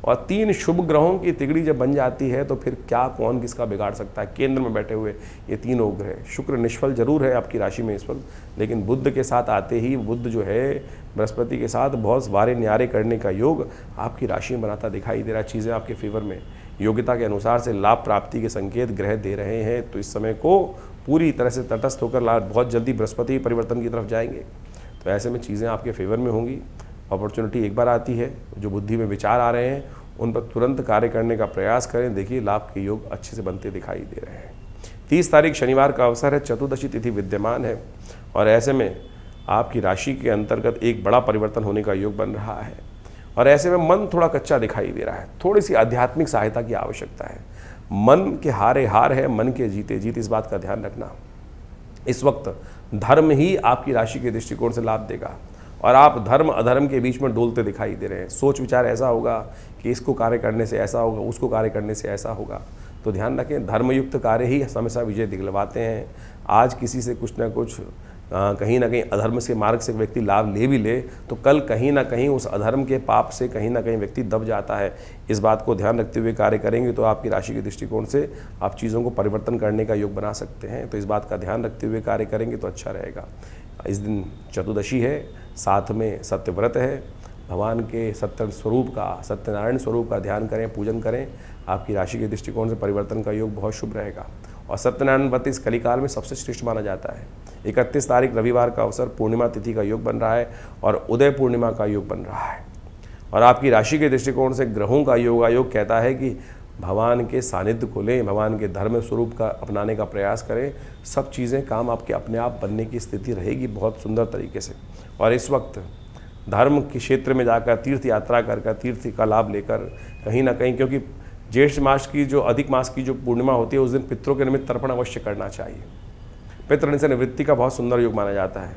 और 3 शुभ ग्रहों की तिगड़ी जब बन जाती है तो फिर क्या कौन किसका बिगाड़ सकता है। केंद्र में बैठे हुए ये तीनों ग्रह, शुक्र निष्फल जरूर है आपकी राशि में इस वक्त, लेकिन बुध के साथ आते ही बुध जो है बृहस्पति के साथ बहुत वारे न्यारे करने का योग आपकी राशि में बनाता दिखाई दे रहा है। चीज़ें आपके फेवर में, योग्यता के अनुसार से लाभ प्राप्ति के संकेत ग्रह दे रहे हैं। तो इस समय को पूरी तरह से तटस्थ होकर बहुत जल्दी बृहस्पति परिवर्तन की तरफ जाएंगे, तो ऐसे में चीज़ें आपके फेवर में होंगी। अपॉर्चुनिटी एक बार आती है, जो बुद्धि में विचार आ रहे हैं उन पर तुरंत कार्य करने का प्रयास करें, देखिए लाभ के योग अच्छे से बनते दिखाई दे रहे हैं। 30 तारीख शनिवार का अवसर है, चतुर्दशी तिथि विद्यमान है, और ऐसे में आपकी राशि के अंतर्गत एक बड़ा परिवर्तन होने का योग बन रहा है। और ऐसे में मन थोड़ा कच्चा दिखाई दे रहा है, थोड़ी सी आध्यात्मिक सहायता की आवश्यकता है। मन के हारे हार है, मन के जीते जीत, इस बात का ध्यान रखना। इस वक्त धर्म ही आपकी राशि के दृष्टिकोण से लाभ देगा, और आप धर्म अधर्म के बीच में डोलते दिखाई दे रहे हैं। सोच विचार ऐसा होगा कि इसको कार्य करने से ऐसा होगा, उसको कार्य करने से ऐसा होगा, तो ध्यान रखें, धर्मयुक्त कार्य ही हमेशा विजय दिलवाते हैं। आज किसी से कुछ ना कुछ कहीं ना कहीं अधर्म से मार्ग से व्यक्ति लाभ ले भी ले तो कल कहीं ना कहीं उस अधर्म के पाप से कहीं ना कहीं व्यक्ति दब जाता है। इस बात को ध्यान रखते हुए कार्य करेंगे तो आपकी राशि के दृष्टिकोण से आप चीज़ों को परिवर्तन करने का योग बना सकते हैं। तो इस बात का ध्यान रखते हुए कार्य करेंगे तो अच्छा रहेगा। इस दिन चतुर्दशी है, साथ में सत्यव्रत है। भगवान के सत्य स्वरूप का, सत्यनारायण स्वरूप का ध्यान करें, पूजन करें। आपकी राशि के दृष्टिकोण से परिवर्तन का योग बहुत शुभ रहेगा। और सत्यनारायण व्रत इस कलिकाल में सबसे श्रेष्ठ माना जाता है। 31 तारीख रविवार का अवसर, पूर्णिमा तिथि का योग बन रहा है और उदय पूर्णिमा का योग बन रहा है। और आपकी राशि के दृष्टिकोण से ग्रहों का योग कहता है कि भगवान के सानिध्य को लें, भगवान के धर्म स्वरूप का अपनाने का प्रयास करें। सब चीज़ें काम आपके अपने आप बनने की स्थिति रहेगी बहुत सुंदर तरीके से। और इस वक्त धर्म के क्षेत्र में जाकर तीर्थ यात्रा कर तीर्थ का लाभ लेकर कहीं ना कहीं, क्योंकि ज्येष्ठ मास की जो अधिक मास की जो पूर्णिमा होती है उस दिन पितरों के निमित्त तर्पण अवश्य करना चाहिए। पितृ से निवृत्ति का बहुत सुंदर योग माना जाता है।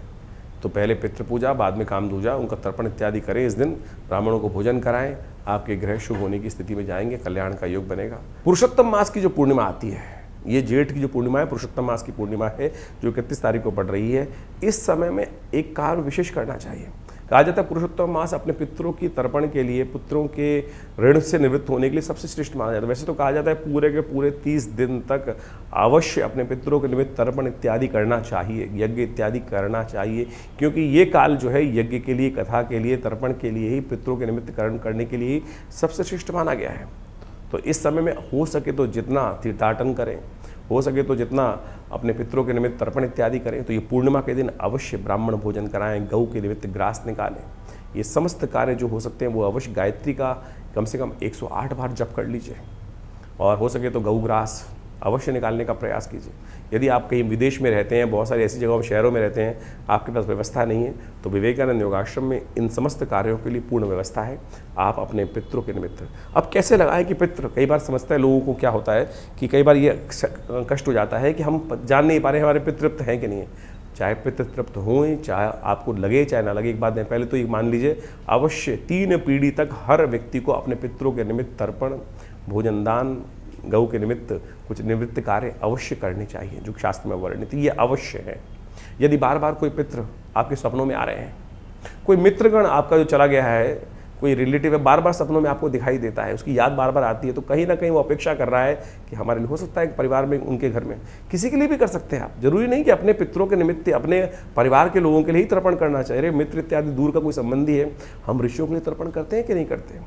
तो पहले पितृ पूजा, बाद में काम दूजा, उनका तर्पण इत्यादि करें। इस दिन ब्राह्मणों को भोजन कराएं, आपके ग्रह शुभ होने की स्थिति में जाएंगे, कल्याण का योग बनेगा। पुरुषोत्तम मास की जो पूर्णिमा आती है, ये जेठ की जो पूर्णिमा है पुरुषोत्तम मास की पूर्णिमा है जो 31 तारीख को पड़ रही है। इस समय में एक कार्य विशेष करना चाहिए। कहा जाता है पुरुषोत्तम मास अपने पितरों की तर्पण के लिए, पुत्रों के ऋण से निवृत्त होने के लिए सबसे श्रेष्ठ माना जाता है। वैसे तो कहा जाता है पूरे के पूरे 30 दिन तक अवश्य अपने पितरों के निमित्त तर्पण इत्यादि करना चाहिए, यज्ञ इत्यादि करना चाहिए, क्योंकि ये काल जो है यज्ञ के लिए, कथा के लिए, तर्पण के लिए ही, पितरों के निमित्त करण करने के लिए सबसे श्रेष्ठ माना गया है। तो इस समय में हो सके तो जितना तीर्थाटन करें, हो सके तो जितना अपने पितरों के निमित्त तर्पण इत्यादि करें। तो ये पूर्णिमा के दिन अवश्य ब्राह्मण भोजन कराएं, गऊ के निमित्त ग्रास निकालें। ये समस्त कार्य जो हो सकते हैं वो अवश्य गायत्री का कम से कम 108 बार जप कर लीजिए और हो सके तो गऊ ग्रास अवश्य निकालने का प्रयास कीजिए। यदि आप कहीं विदेश में रहते हैं, बहुत सारी ऐसी जगहों शहरों में रहते हैं, आपके पास व्यवस्था नहीं है, तो विवेकानंद योगाश्रम में इन समस्त कार्यों के लिए पूर्ण व्यवस्था है। आप अपने पितरों के निमित्त अब कैसे लगाएं कि पितृ, कई बार समझता है लोगों को क्या होता है कि कई बार ये कष्ट हो जाता है कि हम जान नहीं पा रहे हमारे पितृ तृप्त हैं कि नहीं है। चाहे पितृ तृप्त हों, चाहे आपको लगे चाहे ना लगे, एक बात नहीं, पहले तो ये मान लीजिए अवश्य 3 पीढ़ी तक हर व्यक्ति को अपने पितरों के निमित्त तर्पण, भोजन दान, गऊ के निमित्त कुछ निवृत्त कार्य अवश्य करने चाहिए जो शास्त्र में वर्णित ये अवश्य है। यदि बार बार कोई पितृ आपके सपनों में आ रहे हैं, कोई मित्रगण आपका जो चला गया है, कोई रिलेटिव है, बार बार सपनों में आपको दिखाई देता है, उसकी याद बार बार आती है, तो कहीं ना कहीं वो अपेक्षा कर रहा है कि हमारे लिए हो सकता है परिवार में, उनके घर में, किसी के लिए भी कर सकते हैं आप। जरूरी नहीं कि अपने पितरों के निमित्त अपने परिवार के लोगों के लिए ही तर्पण करना चाहिए। मित्र इत्यादि दूर का कोई संबंधी है, हम ऋषियों के लिए तर्पण करते हैं कि नहीं करते,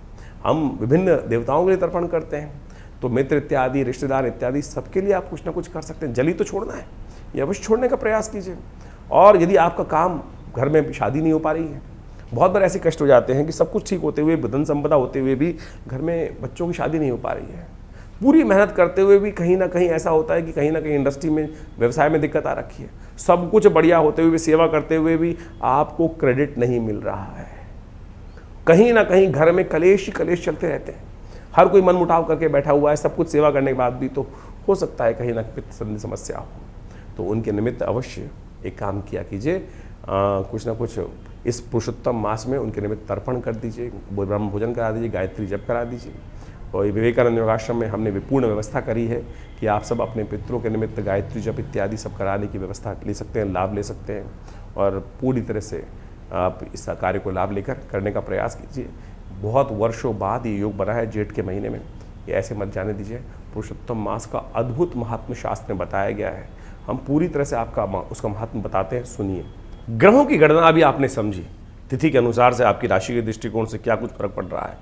हम विभिन्न देवताओं के लिए तर्पण करते हैं। तो मित्र इत्यादि, रिश्तेदार इत्यादि सबके लिए आप कुछ ना कुछ कर सकते हैं। जली तो छोड़ना है, ये अवश्य छोड़ने का प्रयास कीजिए। और यदि आपका काम, घर में शादी नहीं हो पा रही है, बहुत बार ऐसे कष्ट हो जाते हैं कि सब कुछ ठीक होते हुए, धन संपदा होते हुए भी घर में बच्चों की शादी नहीं हो पा रही है। पूरी मेहनत करते हुए भी कहीं ना कहीं ऐसा होता है कि कहीं ना कहीं इंडस्ट्री में, व्यवसाय में दिक्कत आ रखी है। सब कुछ बढ़िया होते हुए भी, सेवा करते हुए भी आपको क्रेडिट नहीं मिल रहा है। कहीं ना कहीं घर में कलेश ही कलेश चलते रहते हैं। हर कोई मन मुटाव करके बैठा हुआ है, सब कुछ सेवा करने के बाद भी तो हो सकता है कहीं ना कहीं समस्या हो। तो उनके निमित्त अवश्य एक काम किया कीजिए, कुछ ना कुछ इस पुरुषोत्तम मास में उनके निमित्त तर्पण कर दीजिए, ब्रह्म भोजन करा दीजिए, गायत्री जप करा दीजिए। और विवेकानंद योगाश्रम में हमने विपूर्ण व्यवस्था करी है कि आप सब अपने पितरों के निमित्त गायत्री जप इत्यादि सब कराने की व्यवस्था ले सकते हैं, लाभ ले सकते हैं। और पूरी तरह से आप इस कार्य को लाभ लेकर करने का प्रयास कीजिए। बहुत वर्षों बाद ये योग बना है जेठ के महीने में, ये ऐसे मत जाने दीजिए। पुरुषोत्तम मास का अद्भुत महात्म शास्त्र में बताया गया है, हम पूरी तरह से आपका उसका महात्म बताते हैं, सुनिए। ग्रहों की गणना अभी आपने समझी, तिथि के अनुसार से आपकी राशि के दृष्टिकोण से क्या कुछ फर्क पड़ रहा है,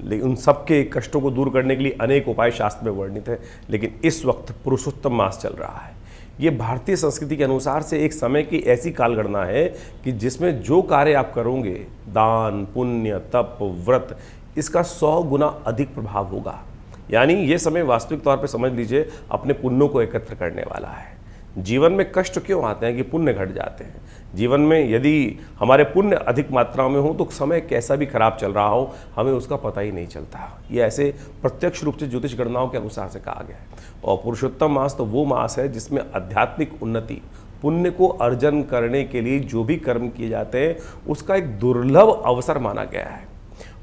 लेकिन उन सबके कष्टों को दूर करने के लिए अनेक उपाय शास्त्र में वर्णित है। लेकिन इस वक्त पुरुषोत्तम मास चल रहा है, ये भारतीय संस्कृति के अनुसार से एक समय की ऐसी कालगणना है कि जिसमें जो कार्य आप करोगे, दान, पुण्य, तप, व्रत, इसका 100 गुना अधिक प्रभाव होगा। यानी ये समय वास्तविक तौर पे समझ लीजिए अपने पुण्यों को एकत्र करने वाला है। जीवन में कष्ट क्यों आते हैं कि पुण्य घट जाते हैं। जीवन में यदि हमारे पुण्य अधिक मात्रा में हो तो समय कैसा भी खराब चल रहा हो हमें उसका पता ही नहीं चलता। ये ऐसे प्रत्यक्ष रूप से ज्योतिष गणनाओं के अनुसार से कहा गया है। और पुरुषोत्तम मास तो वो मास है जिसमें आध्यात्मिक उन्नति, पुण्य को अर्जन करने के लिए जो भी कर्म किए जाते हैं उसका एक दुर्लभ अवसर माना गया है।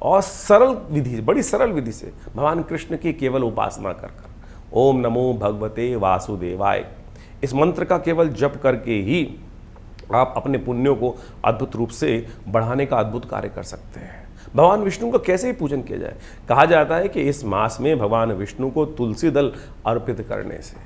और सरल विधि, बड़ी सरल विधि से भगवान कृष्ण की केवल उपासना कर ओम नमो भगवते वासुदेवाय, इस मंत्र का केवल जप करके ही आप अपने पुण्यों को अद्भुत रूप से बढ़ाने का अद्भुत कार्य कर सकते हैं। भगवान विष्णु का कैसे ही पूजन किया जाए? कहा जाता है कि इस मास में भगवान विष्णु को तुलसी दल अर्पित करने से,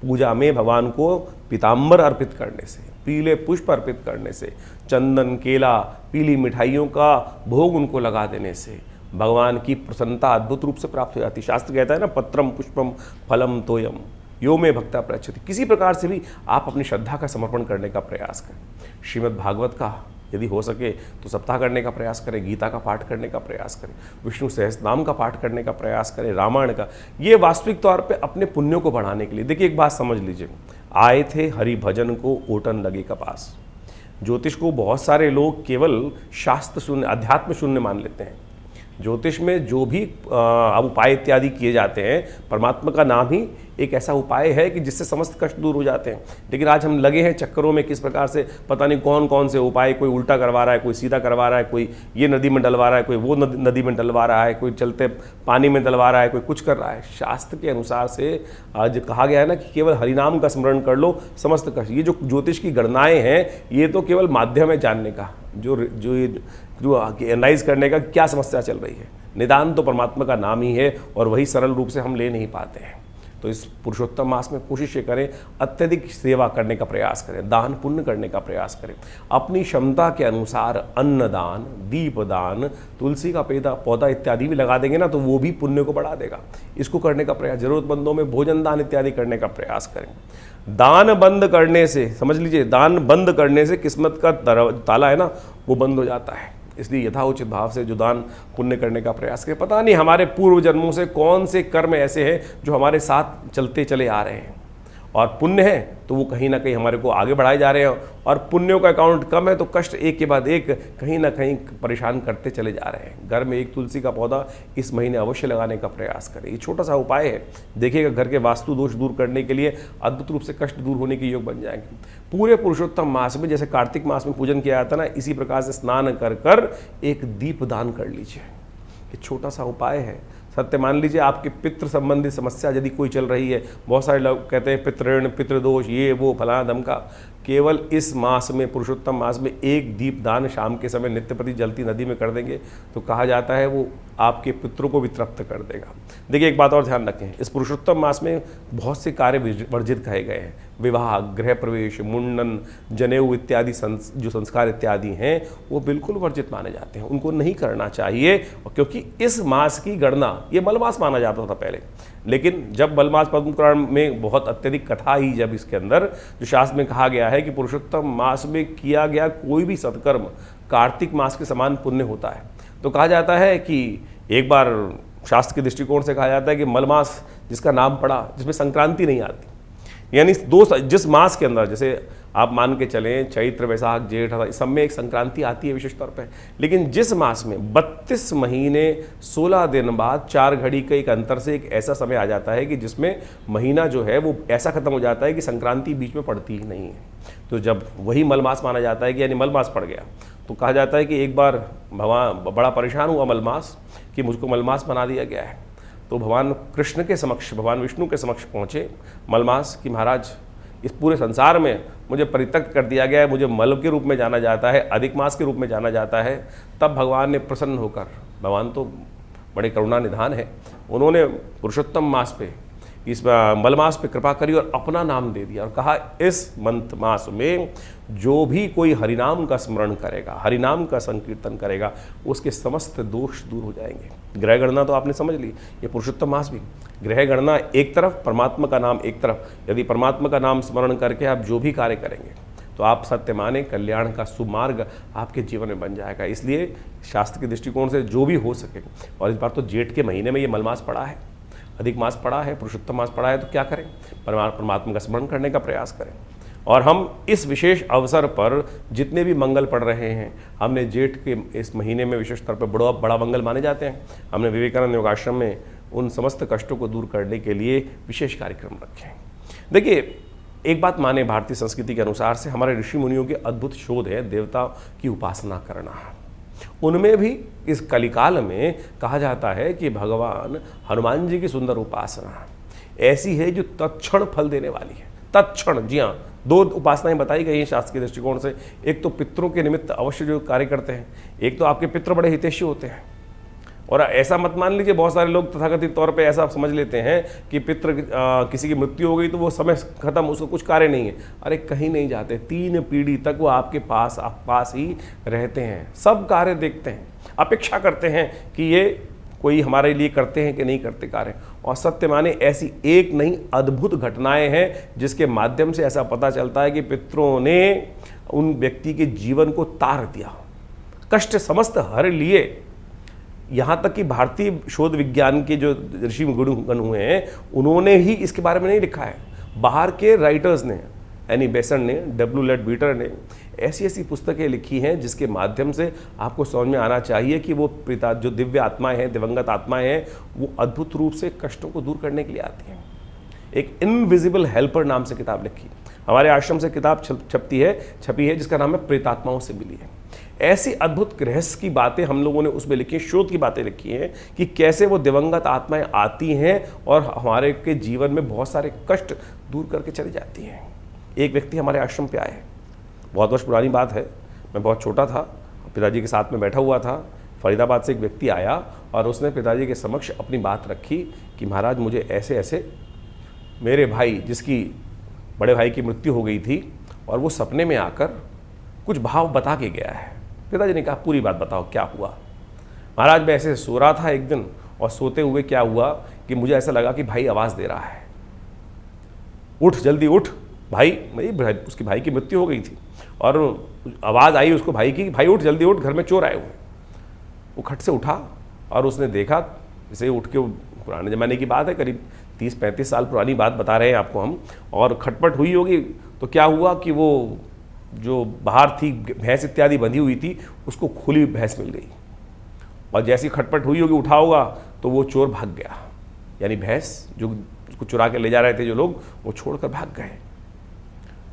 पूजा में भगवान को पीताम्बर अर्पित करने से, पीले पुष्प अर्पित करने से, चंदन, केला, पीली मिठाइयों का भोग उनको लगा देने से भगवान की प्रसन्नता अद्भुत रूप से प्राप्त हो जाती है। शास्त्र कहता है ना, पत्रम पुष्पम फलम तोयम यो में भक्ता प्रयच्छति। किसी प्रकार से भी आप अपनी श्रद्धा का समर्पण करने का प्रयास करें। श्रीमद् भागवत का यदि हो सके तो सप्ताह करने का प्रयास करें, गीता का पाठ करने का प्रयास करें, विष्णु सहस्त्रनाम का पाठ करने का प्रयास करें, रामायण का। ये वास्तविक तौर पे अपने पुण्यों को बढ़ाने के लिए। देखिए एक बात समझ लीजिए, आए थे हरि भजन को ओटन लगे कपास। ज्योतिष को बहुत सारे लोग केवल शास्त्र शून्य, अध्यात्म शून्य मान लेते हैं। ज्योतिष में जो भी उपाय इत्यादि किए जाते हैं, परमात्मा का नाम ही एक ऐसा उपाय है कि जिससे समस्त कष्ट दूर हो जाते हैं। लेकिन आज हम लगे हैं चक्करों में, किस प्रकार से पता नहीं कौन कौन से उपाय, कोई उल्टा करवा रहा है, कोई सीधा करवा रहा है, कोई ये नदी में डलवा रहा है, कोई वो नदी में डलवा रहा है, कोई चलते पानी में डलवा रहा है, कोई कुछ कर रहा है। शास्त्र के अनुसार से आज कहा गया है ना कि केवल हरिनाम का स्मरण कर लो, समस्त कष्ट। ये जो ज्योतिष की गणनाएं हैं, ये तो केवल माध्यम है जानने का, जो एनालाइज करने का क्या समस्या चल रही है। निदान तो परमात्मा का नाम ही है और वही सरल रूप से हम ले नहीं पाते हैं। तो इस पुरुषोत्तम मास में कोशिश ये करें, अत्यधिक सेवा करने का प्रयास करें, दान पुण्य करने का प्रयास करें। अपनी क्षमता के अनुसार अन्नदान, दीपदान, तुलसी का पौधा इत्यादि भी लगा देंगे ना, तो वो भी पुण्य को बढ़ा देगा। इसको करने का प्रयास, जरूरतमंदों में भोजन दान इत्यादि करने का प्रयास करें। दान बंद करने से, समझ लीजिए, दान बंद करने से किस्मत का ताला है ना, वो बंद हो जाता है। इसलिए यथाउचित भाव से जो दान पुण्य करने का प्रयास करें। पता नहीं हमारे पूर्व जन्मों से कौन से कर्म ऐसे हैं जो हमारे साथ चलते चले आ रहे हैं, और पुण्य है तो वो कहीं ना कहीं हमारे को आगे बढ़ाए जा रहे हैं, और पुण्यों का अकाउंट कम है तो कष्ट एक के बाद एक कहीं ना कहीं परेशान करते चले जा रहे हैं। घर में एक तुलसी का पौधा इस महीने अवश्य लगाने का प्रयास करें। ये छोटा सा उपाय है, देखिएगा घर के वास्तु दोष दूर करने के लिए अद्भुत रूप से कष्ट दूर होने के योग बन जाएंगे। पूरे पुरुषोत्तम मास में, जैसे कार्तिक मास में पूजन किया जाता है ना, इसी प्रकार से स्नान कर कर एक दीप दान कर लीजिए। ये छोटा सा उपाय है। सत्य मान लीजिए, आपके पितृ संबंधी समस्या यदि कोई चल रही है, बहुत सारे लोग कहते हैं पितृण, पितृदोष, ये वो फलाना धमका, केवल इस मास में, पुरुषोत्तम मास में एक दीप दान शाम के समय नित्यप्रति जलती नदी में कर देंगे तो कहा जाता है वो आपके पितरों को भी तृप्त कर देगा। देखिए एक बात और ध्यान रखें, इस पुरुषोत्तम मास में बहुत से कार्य वर्जित कहे गए हैं। विवाह, गृह प्रवेश, मुंडन, जनेऊ इत्यादि जो संस्कार इत्यादि हैं वो बिल्कुल वर्जित माने जाते हैं, उनको नहीं करना चाहिए। क्योंकि इस मास की गणना, ये मलमास माना जाता था पहले, लेकिन जब मलमास पद्म पुराण में बहुत अत्यधिक कथा ही, जब इसके अंदर जो शास्त्र में कहा गया है कि पुरुषोत्तम मास में किया गया कोई भी सत्कर्म कार्तिक मास के समान पुण्य होता है, तो कहा जाता है कि एक बार शास्त्र के दृष्टिकोण से कहा जाता है कि मलमास जिसका नाम पड़ा, जिसमें संक्रांति नहीं आती, यानी जिस मास के अंदर, जैसे आप मान के चलें चैत्र, वैशाख, जेठ, इस सब में एक संक्रांति आती है विशेष तौर पे, लेकिन जिस मास में 32 महीने 16 दिन बाद 4 घड़ी के एक अंतर से एक ऐसा समय आ जाता है कि जिसमें महीना जो है वो ऐसा खत्म हो जाता है कि संक्रांति बीच में पड़ती ही नहीं है। तो जब वही मलमास माना जाता है कि यानी मलमास पड़ गया, तो कहा जाता है कि एक बार भगवान बड़ा परेशान हुआ मलमास कि मुझको मलमास बना दिया गया है। तो भगवान कृष्ण के समक्ष, भगवान विष्णु के समक्ष पहुँचे मलमास कि महाराज, इस पूरे संसार में मुझे परित्यक्त कर दिया गया है, मुझे मल के रूप में जाना जाता है, अधिक मास के रूप में जाना जाता है। तब भगवान ने प्रसन्न होकर, भगवान तो बड़े करुणा निधान है, उन्होंने पुरुषोत्तम मास पे, इस मलमास पे कृपा करी और अपना नाम दे दिया और कहा इस मंथ मास में जो भी कोई हरिनाम का स्मरण करेगा, हरिनाम का संकीर्तन करेगा, उसके समस्त दोष दूर हो जाएंगे। ग्रह गणना तो आपने समझ ली, ये पुरुषोत्तम मास भी ग्रह गणना एक तरफ, परमात्मा का नाम एक तरफ। यदि परमात्मा का नाम स्मरण करके आप जो भी कार्य करेंगे तो आप सत्य माने कल्याण का सुमार्ग आपके जीवन में बन जाएगा। इसलिए शास्त्र के दृष्टिकोण से जो भी हो सके, और इस बार तो जेठ के महीने में ये मलमास पड़ा है, अधिक मास पड़ा है, पुरुषोत्तम मास पड़ा है, तो क्या करें, परमात्मा का स्मरण करने का प्रयास करें। और हम इस विशेष अवसर पर जितने भी मंगल पढ़ रहे हैं, हमने जेठ के इस महीने में विशेष तौर पर बड़ा मंगल माने जाते हैं। हमने विवेकानंद योगाश्रम में उन समस्त कष्टों को दूर करने के लिए विशेष कार्यक्रम रखे हैं। देखिए एक बात माने, भारतीय संस्कृति के अनुसार से हमारे ऋषि मुनियों के अद्भुत शोध है देवता की उपासना करना। उनमें भी इस कलिकाल में कहा जाता है कि भगवान हनुमान जी की सुंदर उपासना ऐसी है जो तत्क्षण फल देने वाली है। तत्क्षण, जी हाँ, दो उपासनाएं बताई गई हैं शास्त्र के दृष्टिकोण से। एक तो पितरों के निमित्त अवश्य जो कार्य करते हैं, एक तो आपके पितृ बड़े हितैषी होते हैं। और ऐसा मत मान लीजिए, बहुत सारे लोग तथाकथित तौर पे ऐसा समझ लेते हैं कि पितृ किसी की मृत्यु हो गई तो वो समय खत्म, उसको कुछ कार्य नहीं है। अरे कहीं नहीं जाते, 3 पीढ़ी तक वो आपके पास ही रहते हैं, सब कार्य देखते हैं, अपेक्षा करते हैं कि ये कोई हमारे लिए करते हैं कि नहीं करते कार्य। और सत्य माने ऐसी एक नहीं अद्भुत घटनाएं हैं जिसके माध्यम से ऐसा पता चलता है कि पितरों ने उन व्यक्ति के जीवन को तार दिया, कष्ट समस्त हर लिए। यहाँ तक कि भारतीय शोध विज्ञान के जो ऋषि गण हुए हैं उन्होंने ही इसके बारे में नहीं लिखा है, बाहर के राइटर्स ने, एनी बेसन ने, डब्ल्यू लेड बीटर ने ऐसी ऐसी पुस्तकें लिखी हैं जिसके माध्यम से आपको समझ में आना चाहिए कि वो पिता जो दिव्य आत्माएं हैं, दिवंगत आत्माएं हैं, वो अद्भुत रूप से कष्टों को दूर करने के लिए आती हैं। एक इनविजिबल हेल्पर नाम से किताब लिखी, हमारे आश्रम से किताब छपी है जिसका नाम है प्रेतात्माओं से मिली है। ऐसी अद्भुत रहस्य की बातें हम लोगों ने उसमें लिखी, शोध की बातें लिखी हैं कि कैसे वो दिवंगत आत्माएं आती हैं और हमारे के जीवन में बहुत सारे कष्ट दूर करके चली जाती हैं। एक व्यक्ति हमारे आश्रम पे आए, बहुत वर्ष पुरानी बात है, मैं बहुत छोटा था, पिताजी के साथ में बैठा हुआ था। फरीदाबाद से एक व्यक्ति आया और उसने पिताजी के समक्ष अपनी बात रखी कि महाराज मुझे ऐसे ऐसे मेरे भाई, जिसकी बड़े भाई की मृत्यु हो गई थी, और वो सपने में आकर कुछ भाव बता के गया है। पिताजी ने कहा पूरी बात बताओ क्या हुआ। महाराज मैं ऐसे सो रहा था एक दिन, और सोते हुए क्या हुआ कि मुझे ऐसा लगा कि भाई आवाज़ दे रहा है, उठ जल्दी उठ भाई। उसकी भाई की मृत्यु हो गई थी और आवाज़ आई उसको भाई की, भाई उठ जल्दी उठ, घर में चोर आए हुए। वो खट से उठा और उसने देखा, जैसे उठ के, पुराने ज़माने की बात है, करीब 30-35 साल पुरानी बात बता रहे हैं आपको हम, और खटपट हुई होगी। तो क्या हुआ कि वो जो बाहर थी भैंस इत्यादि बंधी हुई थी, उसको खुली भैंस मिल गई, और जैसी खटपट हुई होगी, उठा होगा, तो वो चोर भाग गया। यानी भैंस जो उसको चुरा के ले जा रहे थे जो लोग, वो छोड़कर भाग गए।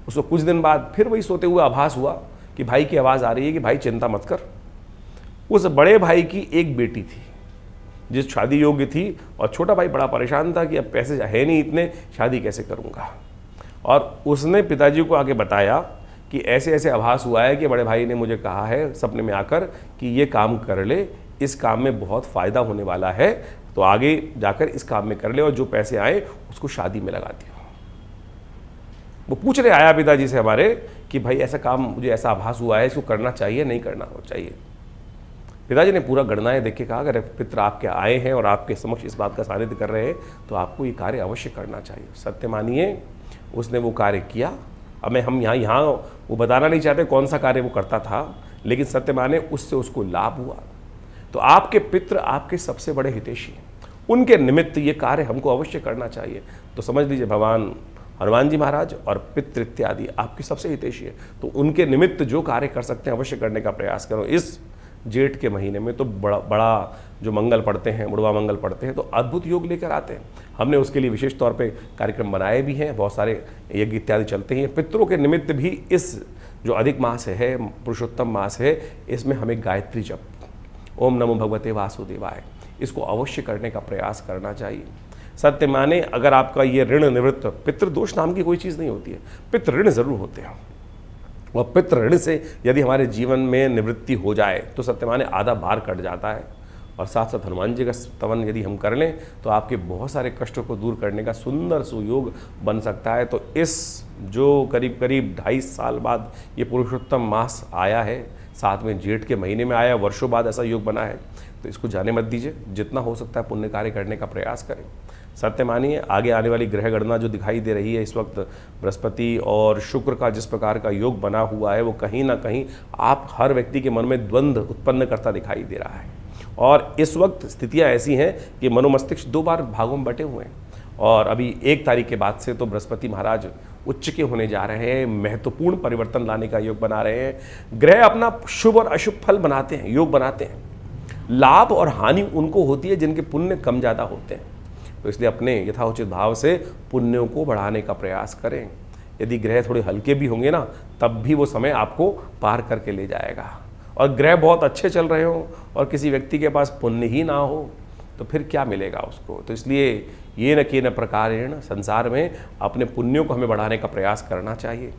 उसको कुछ दिन बाद फिर वही सोते हुए आभास हुआ कि भाई की आवाज़ आ रही है कि भाई चिंता मत कर। उस बड़े भाई की एक बेटी थी जिस शादी योग्य थी, और छोटा भाई बड़ा परेशान था कि अब पैसे है नहीं इतने, शादी कैसे करूँगा। और उसने पिताजी को आके बताया कि ऐसे ऐसे आभास हुआ है कि बड़े भाई ने मुझे कहा है सपने में आकर कि ये काम कर ले, इस काम में बहुत फ़ायदा होने वाला है, तो आगे जाकर इस काम में कर ले, और जो पैसे आए उसको शादी में लगा दियो। वो पूछने आया पिताजी से हमारे कि भाई ऐसा काम, मुझे ऐसा आभास हुआ है, इसको करना चाहिए नहीं करना चाहिए। पिताजी ने पूरा गणनाएं देख के कहा अगर पितर आपके आए हैं और आपके समक्ष इस बात का सानिध्य कर रहे हैं तो आपको ये कार्य अवश्य करना चाहिए। सत्य मानिए उसने वो कार्य किया। अब हम यहाँ वो बताना नहीं चाहते कौन सा कार्य वो करता था, लेकिन सत्य माने उससे उसको लाभ हुआ। तो आपके पितृ आपके सबसे बड़े हितैषी हैं, उनके निमित्त ये कार्य हमको अवश्य करना चाहिए। तो समझ लीजिए भगवान हनुमान जी महाराज और पितृ इत्यादि आपके सबसे हितैषी है, तो उनके निमित्त जो कार्य कर सकते हैं अवश्य करने का प्रयास करो। इस जेठ के महीने में तो बड़ा जो मंगल पढ़ते हैं, बुढ़वा मंगल पढ़ते हैं, तो अद्भुत योग लेकर आते हैं। हमने उसके लिए विशेष तौर पे कार्यक्रम बनाए भी हैं, बहुत सारे यज्ञ इत्यादि चलते हैं। पितरों के निमित्त भी इस जो अधिक मास है, पुरुषोत्तम मास है, इसमें हमें गायत्री जप, ओम नमो भगवते वासुदेवाय, इसको अवश्य करने का प्रयास करना चाहिए। सत्य माने अगर आपका ये ऋण निवृत्त, पितृदोष नाम की कोई चीज़ नहीं होती है, पितृ ऋण जरूर होते हैं, और पितृ ऋण से यदि हमारे जीवन में निवृत्ति हो जाए तो सत्य माने आधा भार कट जाता है। और साथ साथ हनुमान जी का स्तवन यदि हम कर लें तो आपके बहुत सारे कष्टों को दूर करने का सुंदर सुयोग बन सकता है। तो इस जो करीब 2.5 साल बाद ये पुरुषोत्तम मास आया है, साथ में जेठ के महीने में आया, वर्षों बाद ऐसा योग बना है, तो इसको जाने मत दीजिए। जितना हो सकता है पुण्य कार्य करने का प्रयास करें। सत्य मानिए आगे आने वाली ग्रह गणना जो दिखाई दे रही है इस वक्त, बृहस्पति और शुक्र का जिस प्रकार का योग बना हुआ है, वो कहीं ना कहीं आप हर व्यक्ति के मन में द्वंद्व उत्पन्न करता दिखाई दे रहा है। और इस वक्त स्थितियां ऐसी हैं कि मनोमस्तिष्क 2 बार भागों में बटे हुए हैं, और अभी 1 तारीख के बाद से तो बृहस्पति महाराज उच्च के होने जा रहे हैं, महत्वपूर्ण परिवर्तन लाने का योग बना रहे हैं। ग्रह अपना शुभ और अशुभ फल बनाते हैं, योग बनाते हैं। लाभ और हानि उनको होती है जिनके पुण्य कम ज़्यादा होते हैं। तो इसलिए अपने यथाउचित भाव से पुण्यों को बढ़ाने का प्रयास करें। यदि ग्रह थोड़े हल्के भी होंगे ना, तब भी वो समय आपको पार करके ले जाएगा। और ग्रह बहुत अच्छे चल रहे हो और किसी व्यक्ति के पास पुण्य ही ना हो, तो फिर क्या मिलेगा उसको। तो इसलिए ये न कि न प्रकारेण संसार में अपने पुण्यों को हमें बढ़ाने का प्रयास करना चाहिए।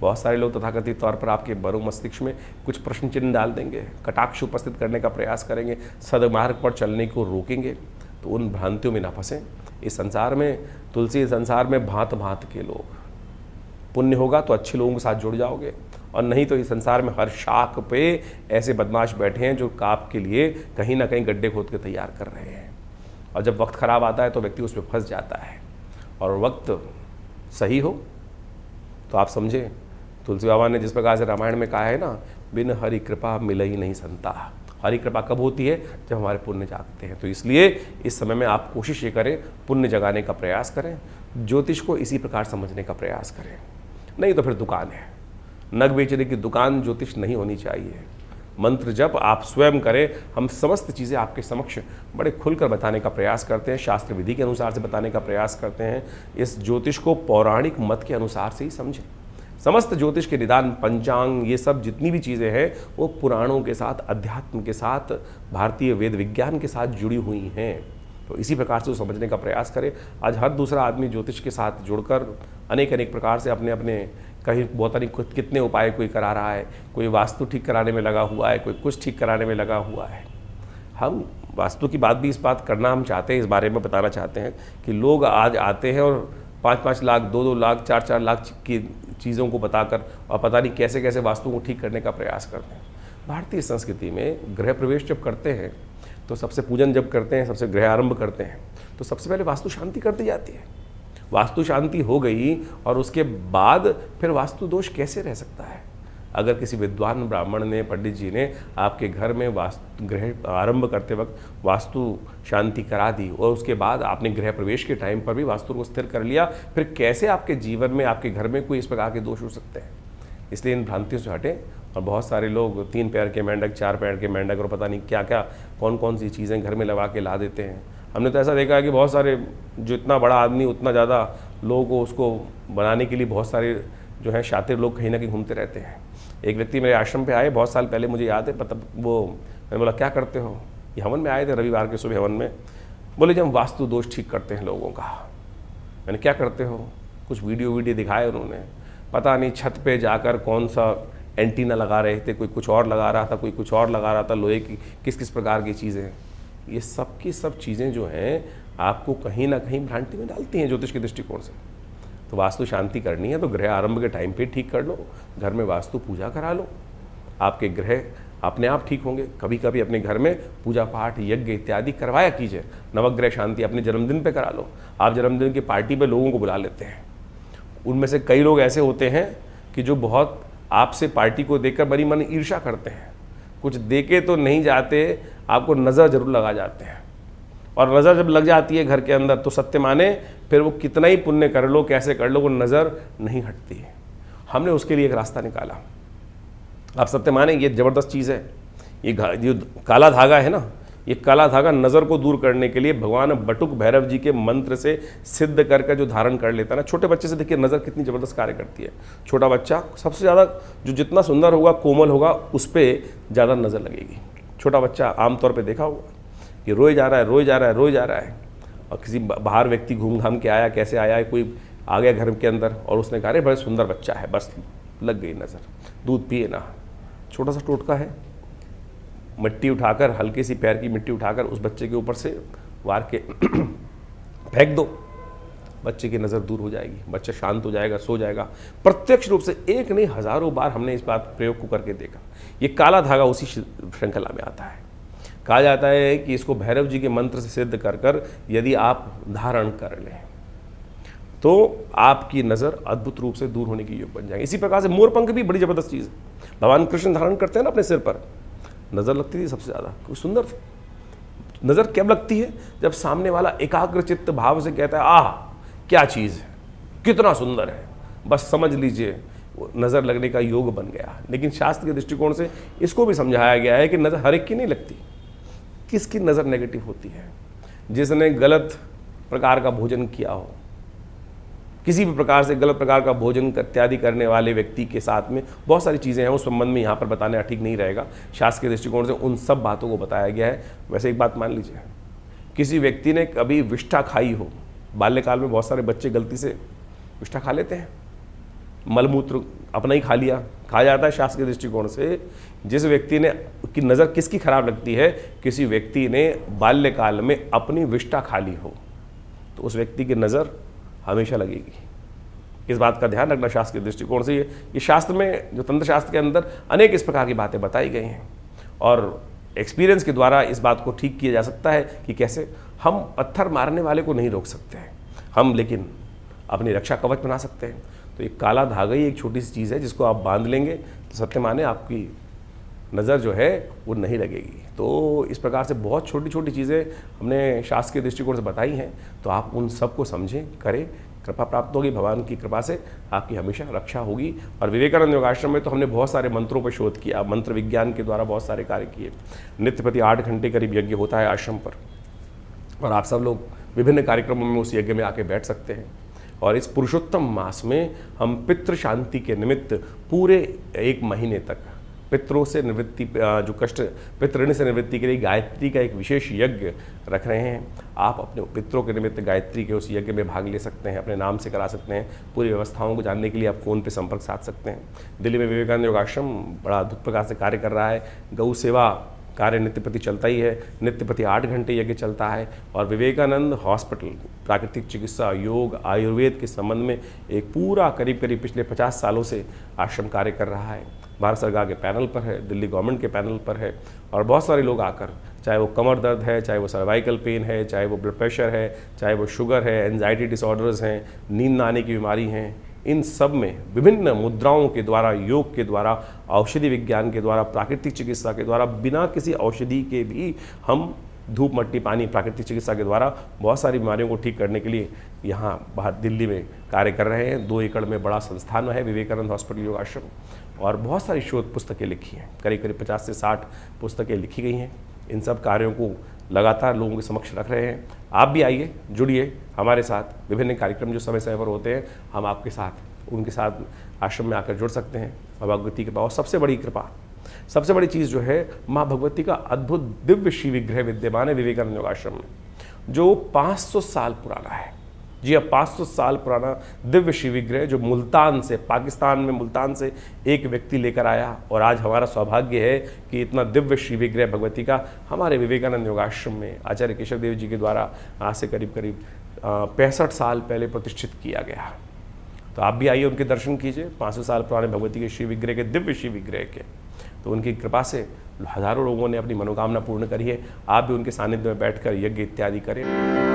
बहुत सारे लोग तथाकथित तौर पर आपके बरो मस्तिष्क में कुछ प्रश्न चिन्ह डाल देंगे, कटाक्ष उपस्थित करने का प्रयास करेंगे, सदमार्ग पर चलने को रोकेंगे, तो उन भ्रांतियों में ना फंसें। इस संसार में तुलसी संसार में भांत भांत के लोग, पुण्य होगा तो अच्छे लोगों के साथ जुड़ जाओगे, और नहीं तो इस संसार में हर शाख पे ऐसे बदमाश बैठे हैं जो आप के लिए कहीं ना कहीं गड्ढे खोद के तैयार कर रहे हैं। और जब वक्त खराब आता है तो व्यक्ति उसमें फंस जाता है। और वक्त सही हो तो आप समझें, तुलसी बाबा ने जिस प्रकार से रामायण में कहा है ना, बिन हरि कृपा मिले ही नहीं संता। हरि कृपा कब होती है? जब हमारे पुण्य जागते हैं। तो इसलिए इस समय में आप कोशिश ये करें, पुण्य जगाने का प्रयास करें, ज्योतिष को इसी प्रकार समझने का प्रयास करें। नहीं तो फिर दुकान है, नग बेचने की दुकान ज्योतिष नहीं होनी चाहिए। मंत्र जप आप स्वयं करें, हम समस्त चीज़ें आपके समक्ष बड़े खुलकर बताने का प्रयास करते हैं, शास्त्र विधि के अनुसार से बताने का प्रयास करते हैं। इस ज्योतिष को पौराणिक मत के अनुसार से ही समझें। समस्त ज्योतिष के निदान, पंचांग, ये सब जितनी भी चीज़ें हैं वो पुराणों के साथ, अध्यात्म के साथ, भारतीय वेद विज्ञान के साथ जुड़ी हुई हैं। तो इसी प्रकार से वो समझने का प्रयास करें। आज हर दूसरा आदमी ज्योतिष के साथ जुड़कर अनेक अनेक प्रकार से अपने अपने कहीं बहुत अनेक कितने उपाय कोई करा रहा है। कोई वास्तु ठीक कराने में लगा हुआ है, कोई कुछ ठीक कराने में लगा हुआ है। हम वास्तु की बात भी इस बात करना हम चाहते हैं, इस बारे में बताना चाहते हैं कि लोग आज आते हैं और 5-5 लाख, 2-2 लाख, 4-4 लाख की चीज़ों को बताकर और पता नहीं कैसे कैसे वास्तु को ठीक करने का प्रयास करते हैं। भारतीय संस्कृति में गृह प्रवेश जब करते हैं तो सबसे पूजन जब करते हैं, सबसे गृह आरंभ करते हैं, तो सबसे पहले वास्तु शांति कर दी जाती है। वास्तु शांति हो गई और उसके बाद फिर वास्तु दोष कैसे रह सकता है? अगर किसी विद्वान ब्राह्मण ने, पंडित जी ने आपके घर में वास्तु गृह आरंभ करते वक्त वास्तु शांति करा दी और उसके बाद आपने गृह प्रवेश के टाइम पर भी वास्तु को स्थिर कर लिया, फिर कैसे आपके जीवन में, आपके घर में कोई इस प्रकार के दोष हो सकते हैं? इसलिए इन भ्रांतियों से हटें। और बहुत सारे लोग 3 पैर के मेंढक, 4 पैर के मेंढक और पता नहीं क्या क्या कौन कौन सी चीज़ें घर में लगा के ला देते हैं। हमने तो ऐसा देखा है कि बहुत सारे, जो इतना बड़ा आदमी उतना ज़्यादा लोगों को उसको बनाने के लिए बहुत सारे जो हैं शातिर लोग कहीं ना कहीं घूमते रहते हैं। एक व्यक्ति मेरे आश्रम पे आए बहुत साल पहले, मुझे याद है, मतलब वो, मैंने बोला क्या करते हो? ये हवन में आए थे, रविवार के सुबह हवन में। बोले जब हम वास्तु दोष ठीक करते हैं लोगों का। मैंने क्या करते हो? कुछ वीडियो दिखाए उन्होंने, पता नहीं छत पे जाकर कौन सा एंटीना लगा रहे थे, कोई कुछ और लगा रहा था, कोई कुछ और लगा रहा था, लोहे की किस किस प्रकार की चीज़ें। ये सब की सब चीज़ें जो हैं आपको कहीं ना कहीं भ्रांति में डालती हैं ज्योतिष के दृष्टिकोण से। तो वास्तु शांति करनी है तो गृह आरंभ के टाइम पे ठीक कर लो, घर में वास्तु पूजा करा लो, आपके ग्रह अपने आप ठीक होंगे। कभी कभी अपने घर में पूजा पाठ, यज्ञ इत्यादि करवाया कीजिए। नवग्रह शांति अपने जन्मदिन पे करा लो। आप जन्मदिन की पार्टी पे लोगों को बुला लेते हैं, उनमें से कई लोग ऐसे होते हैं कि जो बहुत आपसे पार्टी को देखकर बड़ी मन ईर्ष्या करते हैं, कुछ देके तो नहीं जाते, आपको नज़र जरूर लगा जाते हैं। और नज़र जब लग जाती है घर के अंदर तो सत्य माने फिर वो कितना ही पुण्य कर लो, कैसे कर लो, वो नज़र नहीं हटती है। हमने उसके लिए एक रास्ता निकाला। आप सत्य माने ये ज़बरदस्त चीज़ है। ये जो काला धागा है ना, ये काला धागा नज़र को दूर करने के लिए भगवान बटुक भैरव जी के मंत्र से सिद्ध करके जो धारण कर लेता है ना, छोटे बच्चे से देखिए नज़र कितनी ज़बरदस्त कार्य करती है। छोटा बच्चा सबसे ज़्यादा जो जितना सुंदर होगा, कोमल होगा, उस पर ज़्यादा नज़र लगेगी। छोटा बच्चा आमतौर पे देखा होगा कि रोए जा रहा है, रोए जा रहा है, रोए जा रहा है, और किसी बाहर व्यक्ति घूम घाम के आया, कैसे आया है, कोई आ गया घर के अंदर और उसने कहा अरे बड़ा सुंदर बच्चा है, बस लग गई नज़र, दूध पिए ना। छोटा सा टोटका है, मिट्टी उठाकर, हल्की सी पैर की मिट्टी उठाकर उस बच्चे के ऊपर से वार के फेंक दो, बच्चे की नज़र दूर हो जाएगी, बच्चा शांत हो जाएगा, सो जाएगा। प्रत्यक्ष रूप से एक नहीं हज़ारों बार हमने इस बात प्रयोग को करके देखा। ये काला धागा उसी श्रृंखला में आता है। कहा जाता है कि इसको भैरव जी के मंत्र से सिद्ध कर कर यदि आप धारण कर लें तो आपकी नज़र अद्भुत रूप से दूर होने की योग बन जाएगी। इसी प्रकार से मोरपंख भी बड़ी ज़बरदस्त चीज़ है। भगवान कृष्ण धारण करते हैं ना अपने सिर पर, नज़र लगती थी सबसे ज़्यादा, कुछ सुंदर थी। नज़र कब लगती है? जब सामने वाला एकाग्र चित्त भाव से कहता है आह क्या चीज़ है, कितना सुंदर है, बस समझ लीजिए नज़र लगने का योग बन गया। लेकिन शास्त्र के दृष्टिकोण से इसको भी समझाया गया है कि नज़र हर एक की नहीं लगती। किसकी नज़र नेगेटिव होती है? जिसने गलत प्रकार का भोजन किया हो, किसी भी प्रकार से गलत प्रकार का भोजन इत्यादि करने वाले व्यक्ति के साथ में बहुत सारी चीज़ें हैं, उस संबंध में यहाँ पर बताना ठीक नहीं रहेगा। शास्त्र के दृष्टिकोण से उन सब बातों को बताया गया है। वैसे एक बात मान लीजिए किसी व्यक्ति ने कभी विष्ठा खाई हो, बाल्यकाल में बहुत सारे बच्चे गलती से विष्ठा खा लेते हैं, मलमूत्र अपना ही खा लिया, खा जाता है शास्त्र के दृष्टिकोण से। जिस व्यक्ति ने की नज़र किसकी खराब लगती है, किसी व्यक्ति ने बाल्यकाल में अपनी विष्ठा खा ली हो, तो उस व्यक्ति की नज़र हमेशा लगेगी। इस बात का ध्यान रखना शास्त्र के दृष्टिकोण से। ये शास्त्र में, जो तंत्र शास्त्र के अंदर अनेक इस प्रकार की बातें बताई गई हैं और एक्सपीरियंस के द्वारा इस बात को ठीक किया जा सकता है कि कैसे हम पत्थर मारने वाले को नहीं रोक सकते हैं हम, लेकिन अपनी रक्षा कवच बना सकते हैं। तो एक काला धागा ही एक छोटी सी चीज़ है जिसको आप बांध लेंगे तो सत्य माने आपकी नज़र जो है वो नहीं लगेगी। तो इस प्रकार से बहुत छोटी छोटी चीज़ें हमने शास्त्र के दृष्टिकोण से बताई हैं, तो आप उन सबको समझें, करें, कृपा प्राप्त होगी। भगवान की कृपा से आपकी हमेशा रक्षा होगी। और विवेकानंद योगाश्रम में तो हमने बहुत सारे मंत्रों पर शोध किया, मंत्र विज्ञान के द्वारा बहुत सारे कार्य किए। नित्य प्रति 8 घंटे करीब यज्ञ होता है आश्रम पर, और आप सब लोग विभिन्न कार्यक्रमों में उस यज्ञ में आके बैठ सकते हैं। और इस पुरुषोत्तम मास में हम पितृ शांति के निमित्त पूरे 1 महीने तक पितरों से निवृत्ति, जो कष्ट पितृण से निवृत्ति के लिए गायत्री का एक विशेष यज्ञ रख रहे हैं। आप अपने पितरों के निमित्त गायत्री के उस यज्ञ में भाग ले सकते हैं, अपने नाम से करा सकते हैं। पूरी व्यवस्थाओं को जानने के लिए आप फ़ोन पे संपर्क साध सकते हैं। दिल्ली में विवेकानंद योगाश्रम बड़ा अद्भुत प्रकार से कार्य कर रहा है। गौ सेवा कार्य नित्य प्रति चलता ही है, नित्य प्रति 8 घंटे यज्ञ चलता है। और विवेकानंद हॉस्पिटल प्राकृतिक चिकित्सा, योग, आयुर्वेद के संबंध में एक पूरा करीब पिछले 50 सालों से आश्रम कार्य कर रहा है। भारत सरकार के पैनल पर है, दिल्ली गवर्नमेंट के पैनल पर है, और बहुत सारे लोग आकर, चाहे वो कमर दर्द है, चाहे वो सर्वाइकल पेन है, चाहे वो ब्लड प्रेशर है, चाहे वो शुगर है, एंजाइटी डिसऑर्डर्स हैं, नींद न आने की बीमारी हैं, इन सब में विभिन्न मुद्राओं के द्वारा, योग के द्वारा, औषधि विज्ञान के द्वारा, प्राकृतिक चिकित्सा के द्वारा, बिना किसी औषधि के भी हम धूप मट्टी पानी प्राकृतिक चिकित्सा के द्वारा बहुत सारी बीमारियों को ठीक करने के लिए यहाँ बाहर दिल्ली में कार्य कर रहे हैं। 2 एकड़ में बड़ा संस्थान है विवेकानंद हॉस्पिटल योगाश्रम, और बहुत सारी शोध पुस्तकें लिखी हैं, करीब 50 से 60 पुस्तकें लिखी गई हैं। इन सब कार्यों को लगातार लोगों के समक्ष रख रहे हैं। आप भी आइए, जुड़िए हमारे साथ। विभिन्न कार्यक्रम जो समय समय पर होते हैं, हम आपके साथ उनके साथ आश्रम में आकर जुड़ सकते हैं। और भगवती कृपा, और सबसे बड़ी कृपा, सबसे बड़ी चीज़ जो है, माँ भगवती का अद्भुत दिव्य श्री विग्रह विद्यमान है विवेकानंद योगाश्रम में, जो 500 साल पुराना है। जी हाँ, 500 साल पुराना दिव्य श्री विग्रह, जो मुल्तान से, पाकिस्तान में मुल्तान से एक व्यक्ति लेकर आया। और आज हमारा सौभाग्य है कि इतना दिव्य श्री विग्रह भगवती का हमारे विवेकानंद योगाश्रम में आचार्य केशव देव जी के द्वारा आज से करीब 65 साल पहले प्रतिष्ठित किया गया। तो आप भी आइए, उनके दर्शन कीजिए, 500 साल पुराने भगवती के श्री विग्रह के, दिव्य श्री विग्रह के। तो उनकी कृपा से हज़ारों लोगों ने अपनी मनोकामना पूर्ण करी है। आप भी उनके सानिध्य में बैठकर यज्ञ इत्यादि करें।